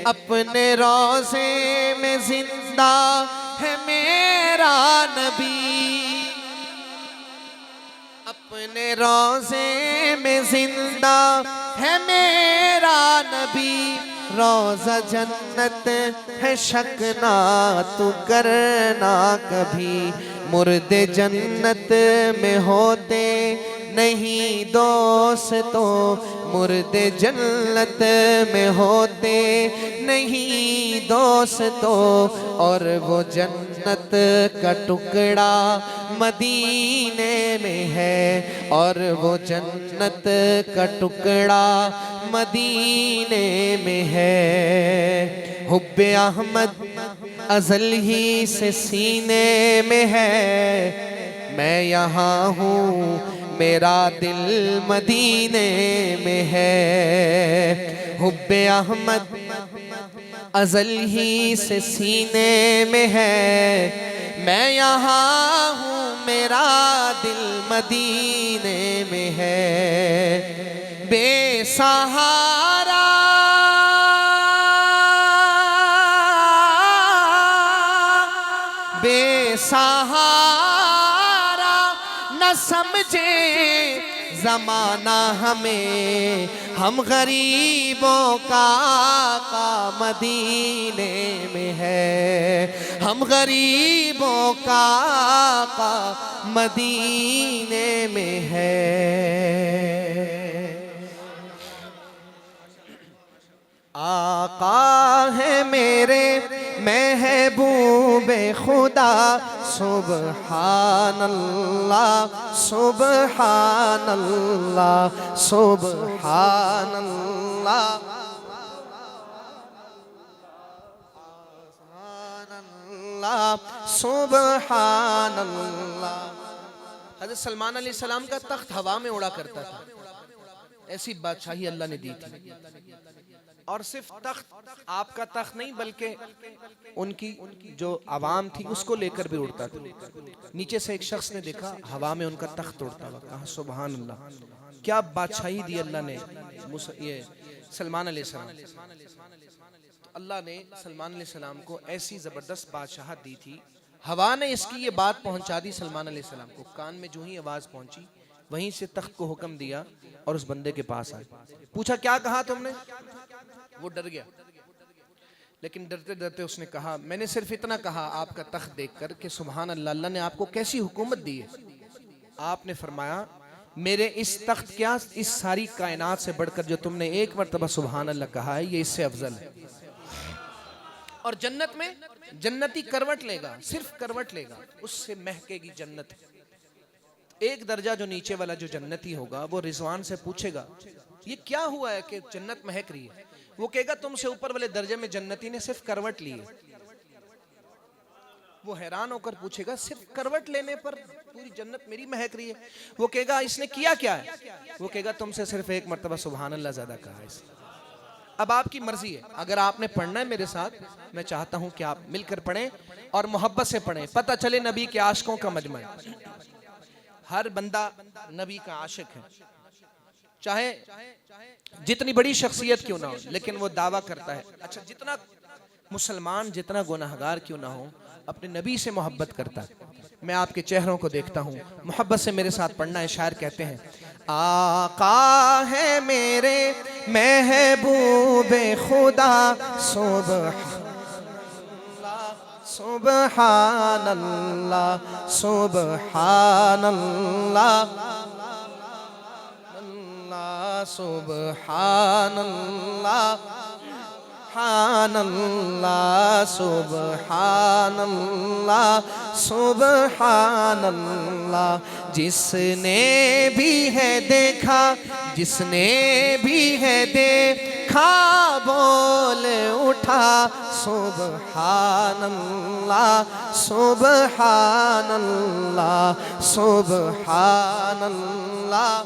اپنے روضے میں زندہ ہے میرا نبی، اپنے روضے میں زندہ ہے میرا نبی، روضہ جنت ہے شک نہ تو کرنا کبھی، مردے جنت میں ہوتے نہیں دوستوں، مردے جنت میں ہوتے نہیں دوستوں، اور وہ جنت کا ٹکڑا مدینے میں ہے، اور وہ جنت کا ٹکڑا مدینے میں ہے، حب احمد ازل ہی سے سینے میں ہے، میں یہاں ہوں میرا دل مدینے میں ہے، حب احمد ازل ہی سے سینے میں ہے، میں یہاں ہوں میرا دل مدینے میں ہے، بے سہارا بے سہارا نہ سمجھے زمانہ ہمیں، ہم غریبوں کا آقا مدینے میں ہے، ہم غریبوں کا آقا مدینے میں ہے۔ آقا ہے میرے محبوب خدا، سبحان اللہ سبحان اللہ سبحان اللہ سبحان اللہ۔ حضرت سلمان علیہ السلام کا تخت ہوا میں اڑا کرتا تھا، ایسی بادشاہی اللہ نے دی تھی، اور صرف تخت آپ کا تخت نہیں بلکہ ان کی جو عوام تھی اس کو لے کر بھی اڑتا تھا۔ نیچے سے ایک شخص نے دیکھا ہوا میں ان کا تخت اڑتا ہوا، کہا سبحان اللہ، کیا بادشاہی دی اللہ نے یہ سلمان علیہ السلام۔ تو اللہ نے سلمان علیہ السلام کو ایسی زبردست بادشاہت دی تھی، ہوا نے اس کی یہ بات پہنچا دی سلمان علیہ السلام کو، کان میں جو ہی آواز پہنچی وہیں سے تخت کو حکم دیا اور اس بندے کے پاس آئے، پوچھا کیا کہا تم نے؟ وہ ڈر گیا، لیکن ڈرتے ڈرتے اس نے کہا میں نے صرف اتنا کہا آپ کا تخت دیکھ کر کہ سبحان اللہ، اللہ نے آپ کو کیسی حکومت دی ہے۔ آپ نے فرمایا میرے اس تخت کیا اس ساری کائنات سے بڑھ کر جو تم نے ایک مرتبہ سبحان اللہ کہا ہے یہ اس سے افضل ہے، اور جنت میں جنتی کروٹ لے گا، صرف کروٹ لے گا، اس سے مہکے گی جنت۔ ایک درجہ جو نیچے والا جو جنتی ہوگا وہ رضوان سے پوچھے گا یہ کیا ہوا ہے کہ جنت مہک رہی ہے؟ وہ کہے گا تم سے اوپر والے درجے میں جنتی نے صرف کروٹ لی ہے۔ وہ حیران ہو کر پوچھے گا صرف کروٹ لینے پر پوری جنت میری مہک رہی ہے؟ وہ کہے گا اس نے کیا کیا ہے؟ وہ کہے گا تم سے صرف ایک مرتبہ سبحان اللہ زیادہ کہا ہے اس نے۔ اب آپ کی مرضی ہے، اگر آپ نے پڑھنا ہے میرے ساتھ، میں چاہتا ہوں کہ آپ مل کر پڑھیں اور محبت سے پڑھیں، پتہ چلے نبی کے عاشقوں کا مجمع ہے۔ ہر بندہ نبی کا عاشق ہے، چاہے جتنی بڑی شخصیت کیوں نہ ہو، لیکن وہ دعویٰ کرتا ہے۔ اچھا، جتنا مسلمان جتنا گناہگار کیوں نہ ہو اپنے نبی سے محبت کرتا ہے۔ میں آپ کے چہروں کو دیکھتا ہوں، محبت سے میرے ساتھ پڑھنا ہے۔ شاعر کہتے ہیں آقا ہے میرے محبوب خدا سبحان اللہ سبحان اللہ سبحان اللہ سبحان اللہ سبحان اللہ سبحان اللہ جس نے بھی ہے دیکھا جس نے بھی ہے دیکھا بول اٹھا سبحان اللہ سبحان اللہ سبحان اللہ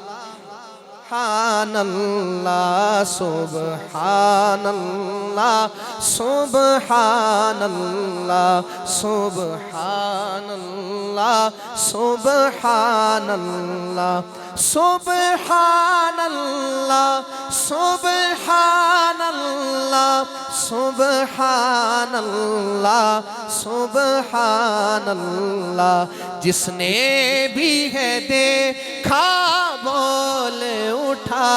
سبحان اللہ سبحان اللہ سبحان اللہ سبحان اللہ سبحان اللہ سبحان اللہ سبحان اللہ سبحان اللہ سبحان اللہ جس نے بھی ہے دیکھا بول اٹھا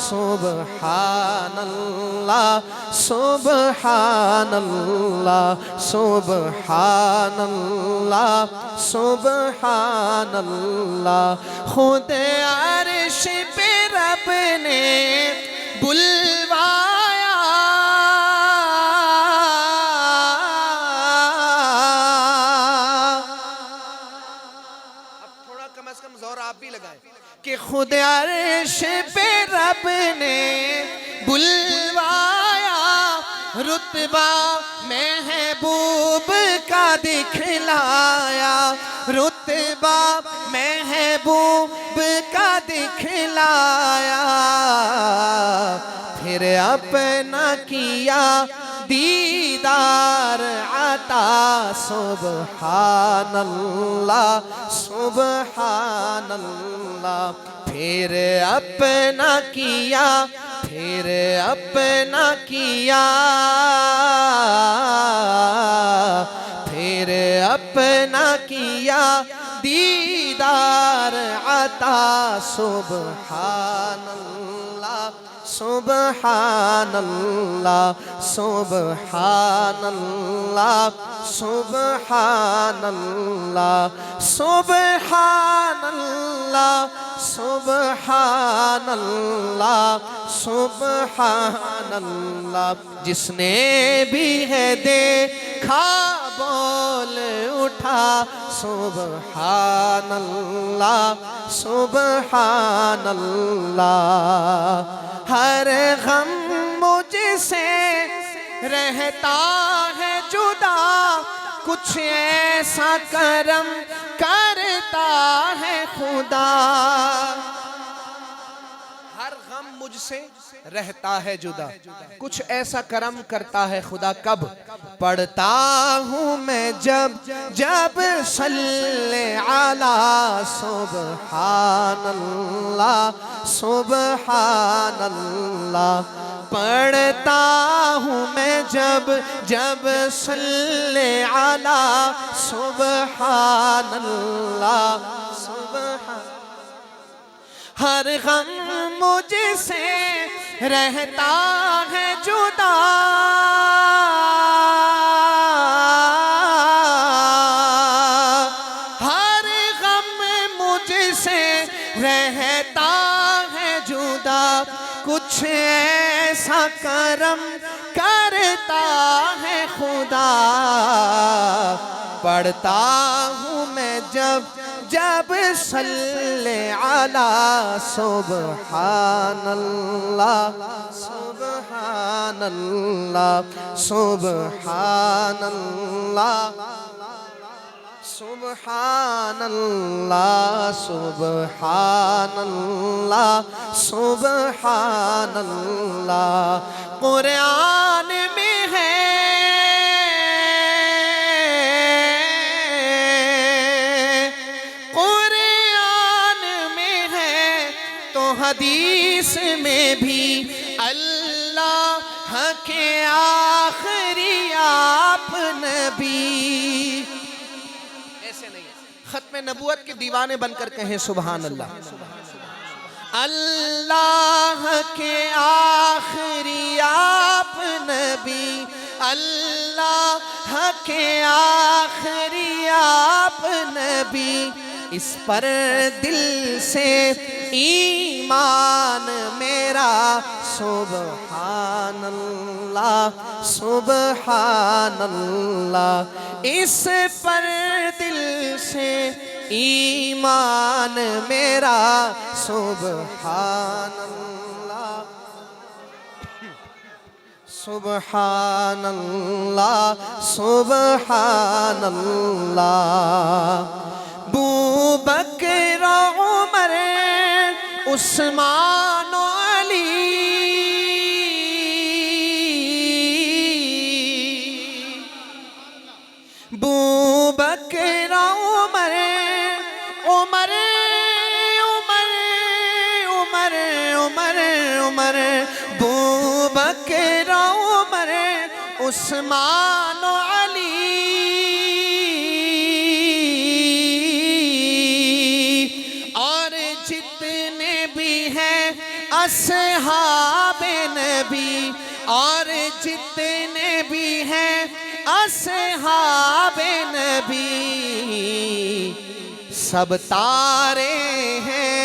سبحان اللہ سبحان اللہ سبحان اللہ سبحان اللہ خود عرش پہ رب نے بلوایا اب تھوڑا کم از کم زور آپ بھی لگائیں کہ خود عرش پہ رب نے بلوایا رتبہ محبوب کا دکھلایا رتبہ محبوب کا دکھلایا پھر اپنا کیا دیدار عطا سبحان اللہ سبحان اللہ پھر اپنا کیا پھر اپنا کیا پھر اپنا کیا دیدار عطا سبحان اللہ سبحان اللہ سبحان اللہ سبحان اللہ سبحان اللہ سبحان اللہ سبحان اللہ جس نے بھی ہے دیکھا بول اٹھا سبحان اللہ سبحان اللہ ہر غم مجھ سے رہتا ہے جدا کچھ ایسا کرم کرتا ہے خدا ہر غم مجھ سے رہتا ہے جدا کچھ ایسا کرم کرتا ہے خدا کب پڑھتا ہوں میں جب جب صلی علی سبحان اللہ سبحان اللہ پڑھتا ہوں میں جب جب صلی علی سبحان اللہ سبحان ہر غم مجھ سے رہتا ہے جدا ہر غم مجھ سے رہتا ہے جدا کچھ ایسا کرم کرتا ہے خدا پڑھتا ہوں میں جب جب صلی علی سبحان اللہ سبحان اللہ سبحان اللہ سبحان اللہ سبحان اللہ سبحان اللہ قرآن میں ہے حدیث میں بھی اللہ کے آخری آپ نبی. ایسے نہیں ختم نبوت کے دیوانے بن کر کہیں سبحان اللہ. اللہ کے آخری آپ نبی اللہ کے آخری آپ نبی. اس پر دل سے ایمان میرا سبحان اللہ سبحان اللہ. اس پر دل سے ایمان میرا سبحان اللہ سبحان اللہ سبحان اللہ. ابو بکر عمر عثمان و علی ابو بکر عمر عمر عمر عمر عمر عمر ابو بکر عمر عثمان و علی اصحاب نبی اور جتنے بھی ہیں اصحاب نبی سب تارے ہیں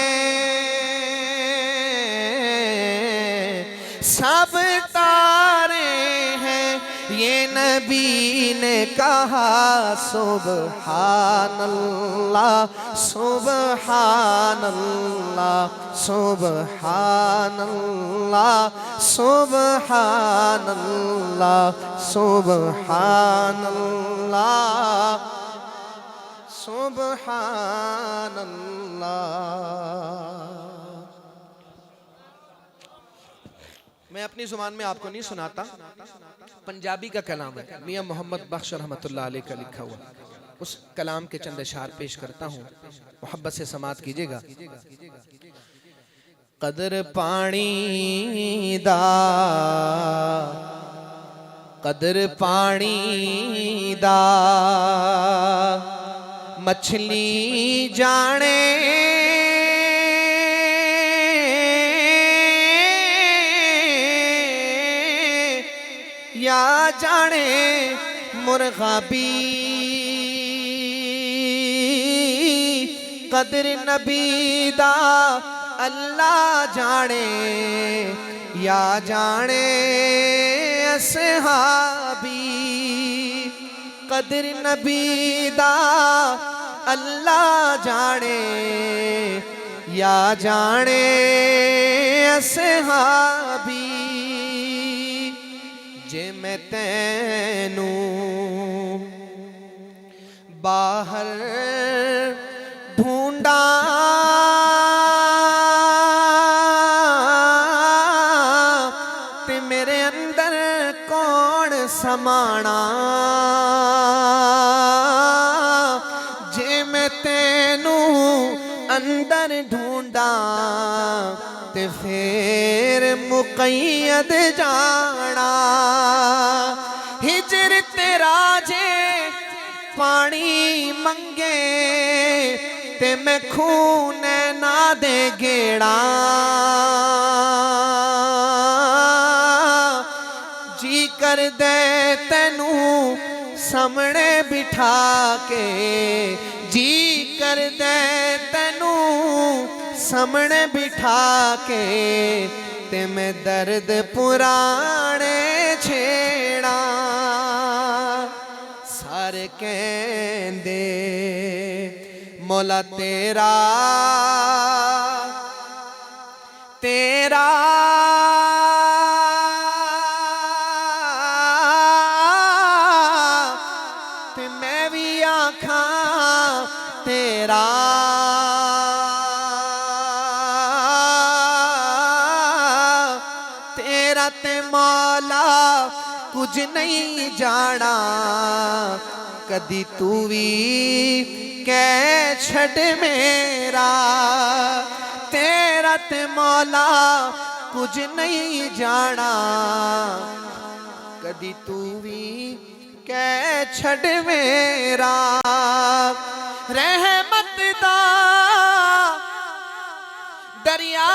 سب تارے ہیں. یہ نبی نے کہا سبحان اللہ سبحان اللہ سبحان اللہ سبحان اللہ سبحان اللہ سبحان اللہ. میں اپنی زبان میں آپ کو نہیں سناتا، پنجابی کا کلام ہے، میاں محمد بخش رحمت اللہ علیہ کا لکھا ہوا. اس کلام کے چند اشعار پیش کرتا ہوں، محبت سے سماعت کیجئے گا. قدر پانی دا قدر پانی دا مچھلی جانے یا جانے مرغا بھی. قدر نبی دا اللہ جانے یا جانے اصحابی. قدر نبی دا اللہ جانے یا جانے اصحابی. جے میں تینوں باہر ڈھونڈا تے میرے اندر کون سمانا. جے میں تینوں اندر ڈھونڈا تے پھر مقید جانا. ہجر تیرا جے پانی منگے تے میں خون نہ دے گیڑا. جی کر دے تینوں سامنے بٹھا کے جی کر دے تینوں سامنے بٹھا کے تے میں درد پرانے چھیڑا. سارے کہندے مولا تیرا تیرا تے میں بھی آکھاں تیرا تیرا تے مولا کچھ نہیں جانا کدی تو بھی کہہ چھڑ میرا تیرا تے مولا کچھ نہیں جانا کدی تو بھی کہہ چھڑ میرا رحمت دا دریا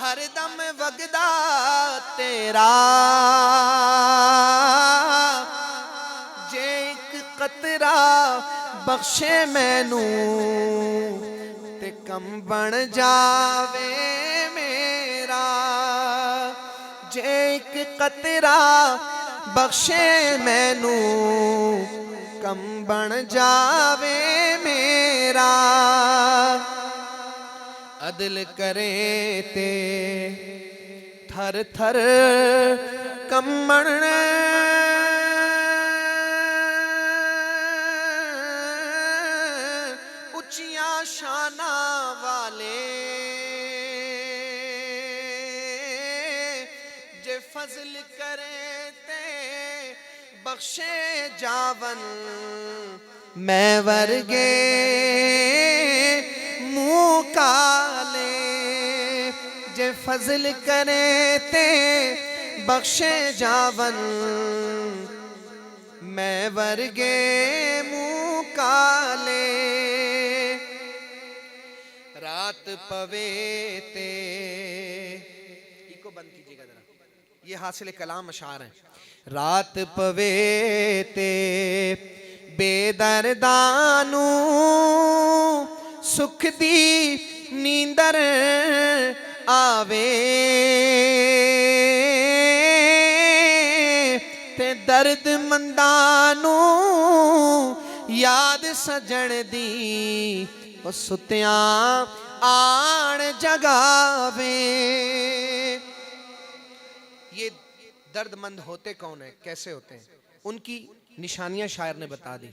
ہر دم وگدا تیرا جے ایک قطرہ بخشے مینوں تے کم بن جاوے میرا جے ایک قطرہ بخشے مینوں کم بن جاوے میرا عدل کرے تے تھر تھر کمبن اچیاں شاناں والے جے فضل کرے تے بخشے جاون میں ورگے منہ کالے جے فضل کرے تے بخشے جاون میں ورگے منہ کالے رات پوے تے ایک کو بند کیجئے گا ذرا یہ حاصل کلام اشعار ہیں رات پوے تے بے دردانوں سکھ دی نیندر آوے تے درد مندانوں یاد سجن دی وہ ستیاں آن جگاوے یہ درد مند ہوتے کون ہیں کیسے ہوتے ہیں ان کی نشانیاں شاعر نے بتا دی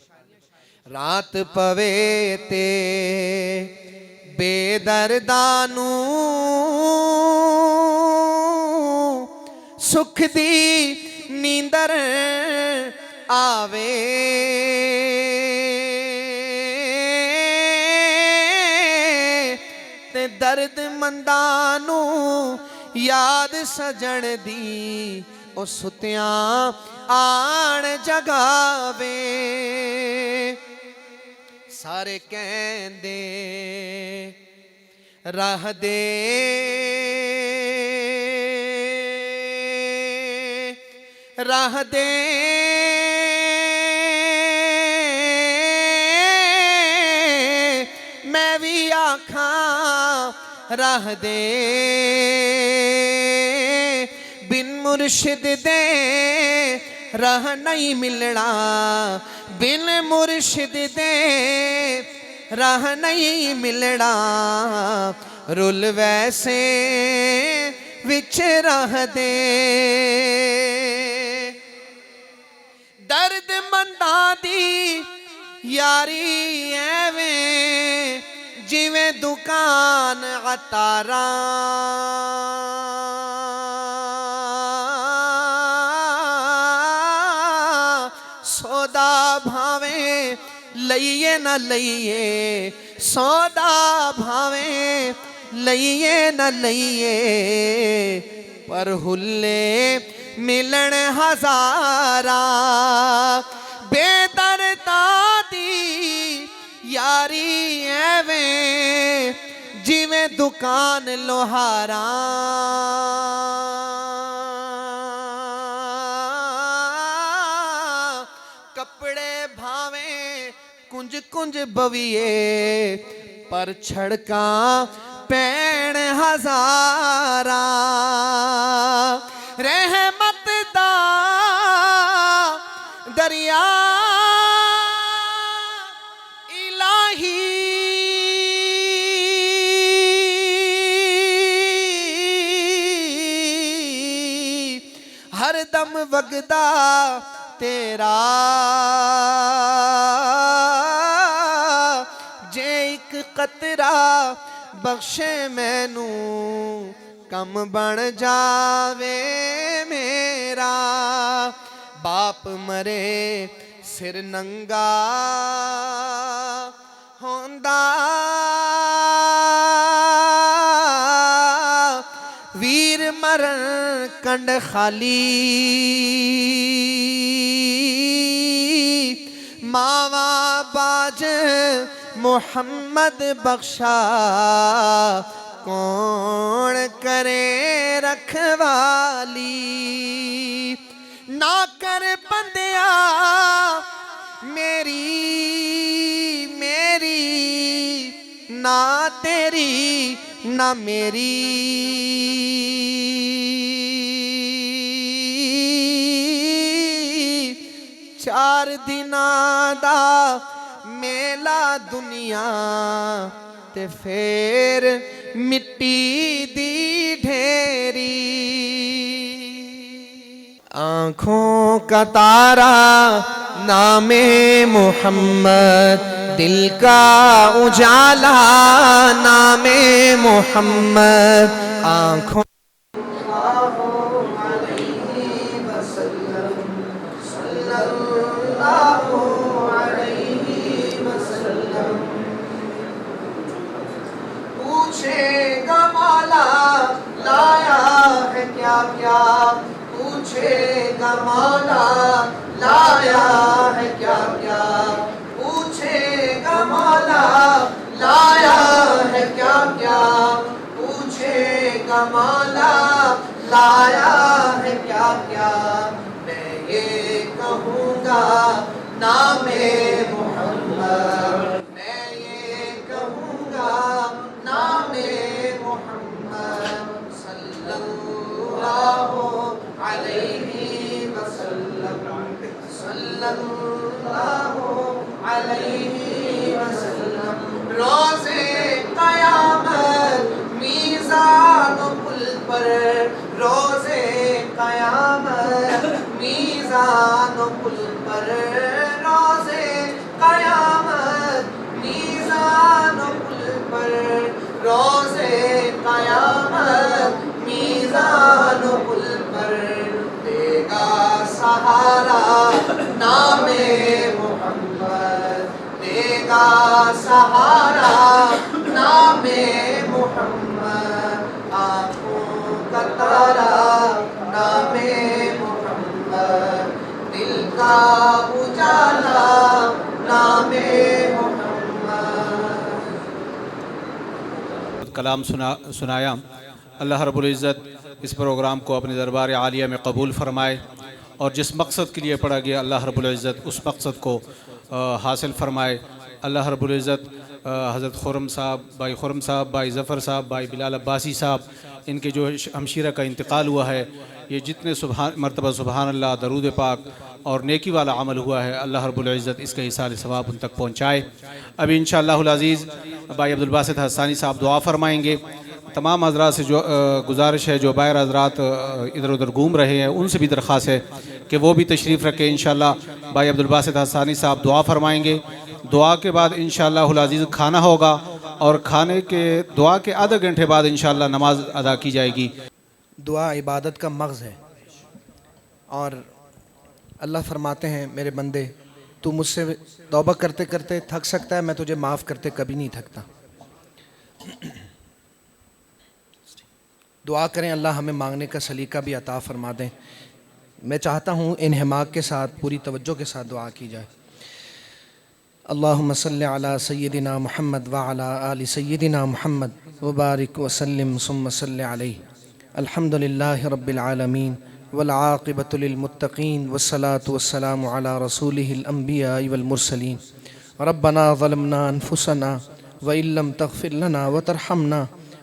رات پوے تے بے دردانوں سکھ دی نیندر آوے تے درد مندانوں یاد سجن دی او ستیاں آن جگاوے سارے کہندے راہ دے راہ دے میں بھی آکھاں راہ دے بن مرشد دے راہ نہیں ملنا بن مرشد دے راہ نہیں ملنا رول ویسے وچ راہ دے درد منداں دی یاری ایویں جویں دکان عطاراں سودا بھاویں لئیے نہ لئیے سودا بھاویں لئیے نہ لئیے پر ہلے ملن ہزاراں بے درداں دی یاری ایویں جویں دکان لوہاراں کپڑے بھاویں کنج کنج بویے پر چھڑکاں پین ہزاراں رحمت دا دریا ہر دم وگدا تیرا جے ایک قطرہ بخشے مینوں کم بن جاوے میرا باپ مرے سر ننگا ہوندا ویر مرن کنڈ خالی ماوا باج محمد بخشا کون کرے رکھوالی نہ کر بندیا میری نہ تیری نہ میری چار دناں دا میلا دنیا تے پھر مٹی دی ڈھیری آنکھوں کا تارا نام محمد دل کا اجالا نام محمد آنکھوں پوچھے گا مولا لایا ہے کیا کیا پوچھے گا مولا لایا ہے کیا کیا پوچھے گا مولا لایا ہے کیا کیا پوچھے گا مولا لایا ہے کیا کیا میں یہ کہوں گا نام محمد میں یہ کہوں گا نام محمد صلی اللہ علیہ وسلم صلی اللہ علیہ وسلم روز قیامت میزان و پل پر روز قیامت میزان و پل پر روز قیامت میزان و پل پر روز قیامت میزان و پل پر دے گا سہارا نام محمد دے گا سہارا نام محمد آنکھوں کا تارا نام محمد دل کا اجالا نام محمد کلام سنایا اللہ رب العزت اس پروگرام کو اپنے دربار عالیہ میں قبول فرمائے اور جس مقصد کے لیے پڑھا گیا اللہ رب العزت اس مقصد کو حاصل فرمائے اللہ رب العزت حضرت خرم صاحب بھائی ظفر صاحب بھائی بلال عباسی صاحب ان کے جو ہمشیرہ کا انتقال ہوا ہے یہ جتنے مرتبہ سبحان اللہ درود پاک اور نیکی والا عمل ہوا ہے اللہ رب العزت اس کا ایصال ثواب ان تک پہنچائے ابھی انشاءاللہ العزیز بھائی عبدالباسط حسانی صاحب دعا فرمائیں گے تمام حضرات سے جو گزارش ہے جو باہر حضرات ادھر ادھر گھوم رہے ہیں ان سے بھی درخواست ہے کہ وہ بھی تشریف رکھیں انشاءاللہ بھائی عبدالباسط حسانی صاحب دعا فرمائیں گے دعا کے بعد انشاءاللہ العزیز کھانا ہوگا اور کھانے کے دعا کے آدھا گھنٹے بعد انشاءاللہ نماز ادا کی جائے گی دعا عبادت کا مغز ہے اور اللہ فرماتے ہیں میرے بندے تو مجھ سے توبہ کرتے کرتے تھک سکتا ہے میں تجھے معاف کرتے کبھی نہیں تھکتا دعا کریں اللہ ہمیں مانگنے کا سلیقہ بھی عطا فرما دیں میں چاہتا ہوں انہماک کے ساتھ پوری توجہ کے ساتھ دعا کی جائے اللہم صلی علی سیدنا محمد وعلی آل سیدنا محمد وبارک وسلم ثم صلی علیہ الحمدللہ رب العالمین والعاقبۃ للمتقین والصلاة والسلام علی رسولہ الانبیاء والمرسلین ربنا ظلمنا انفسنا وإن لم تغفر لنا وترحمنا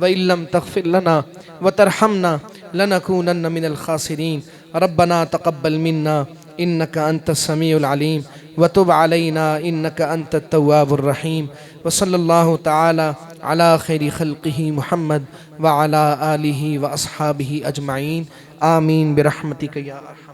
وإن لم تغفر لنا وترحمنا لنكونن من الخاسرين ربنا تقبل منا إنك أنت السميع العليم وتب علينا إنك أنت التواب الرحيم وصلى الله تعالى على خير خلقه محمد وعلى آله وأصحابه أجمعين آمين برحمتك يا أرحم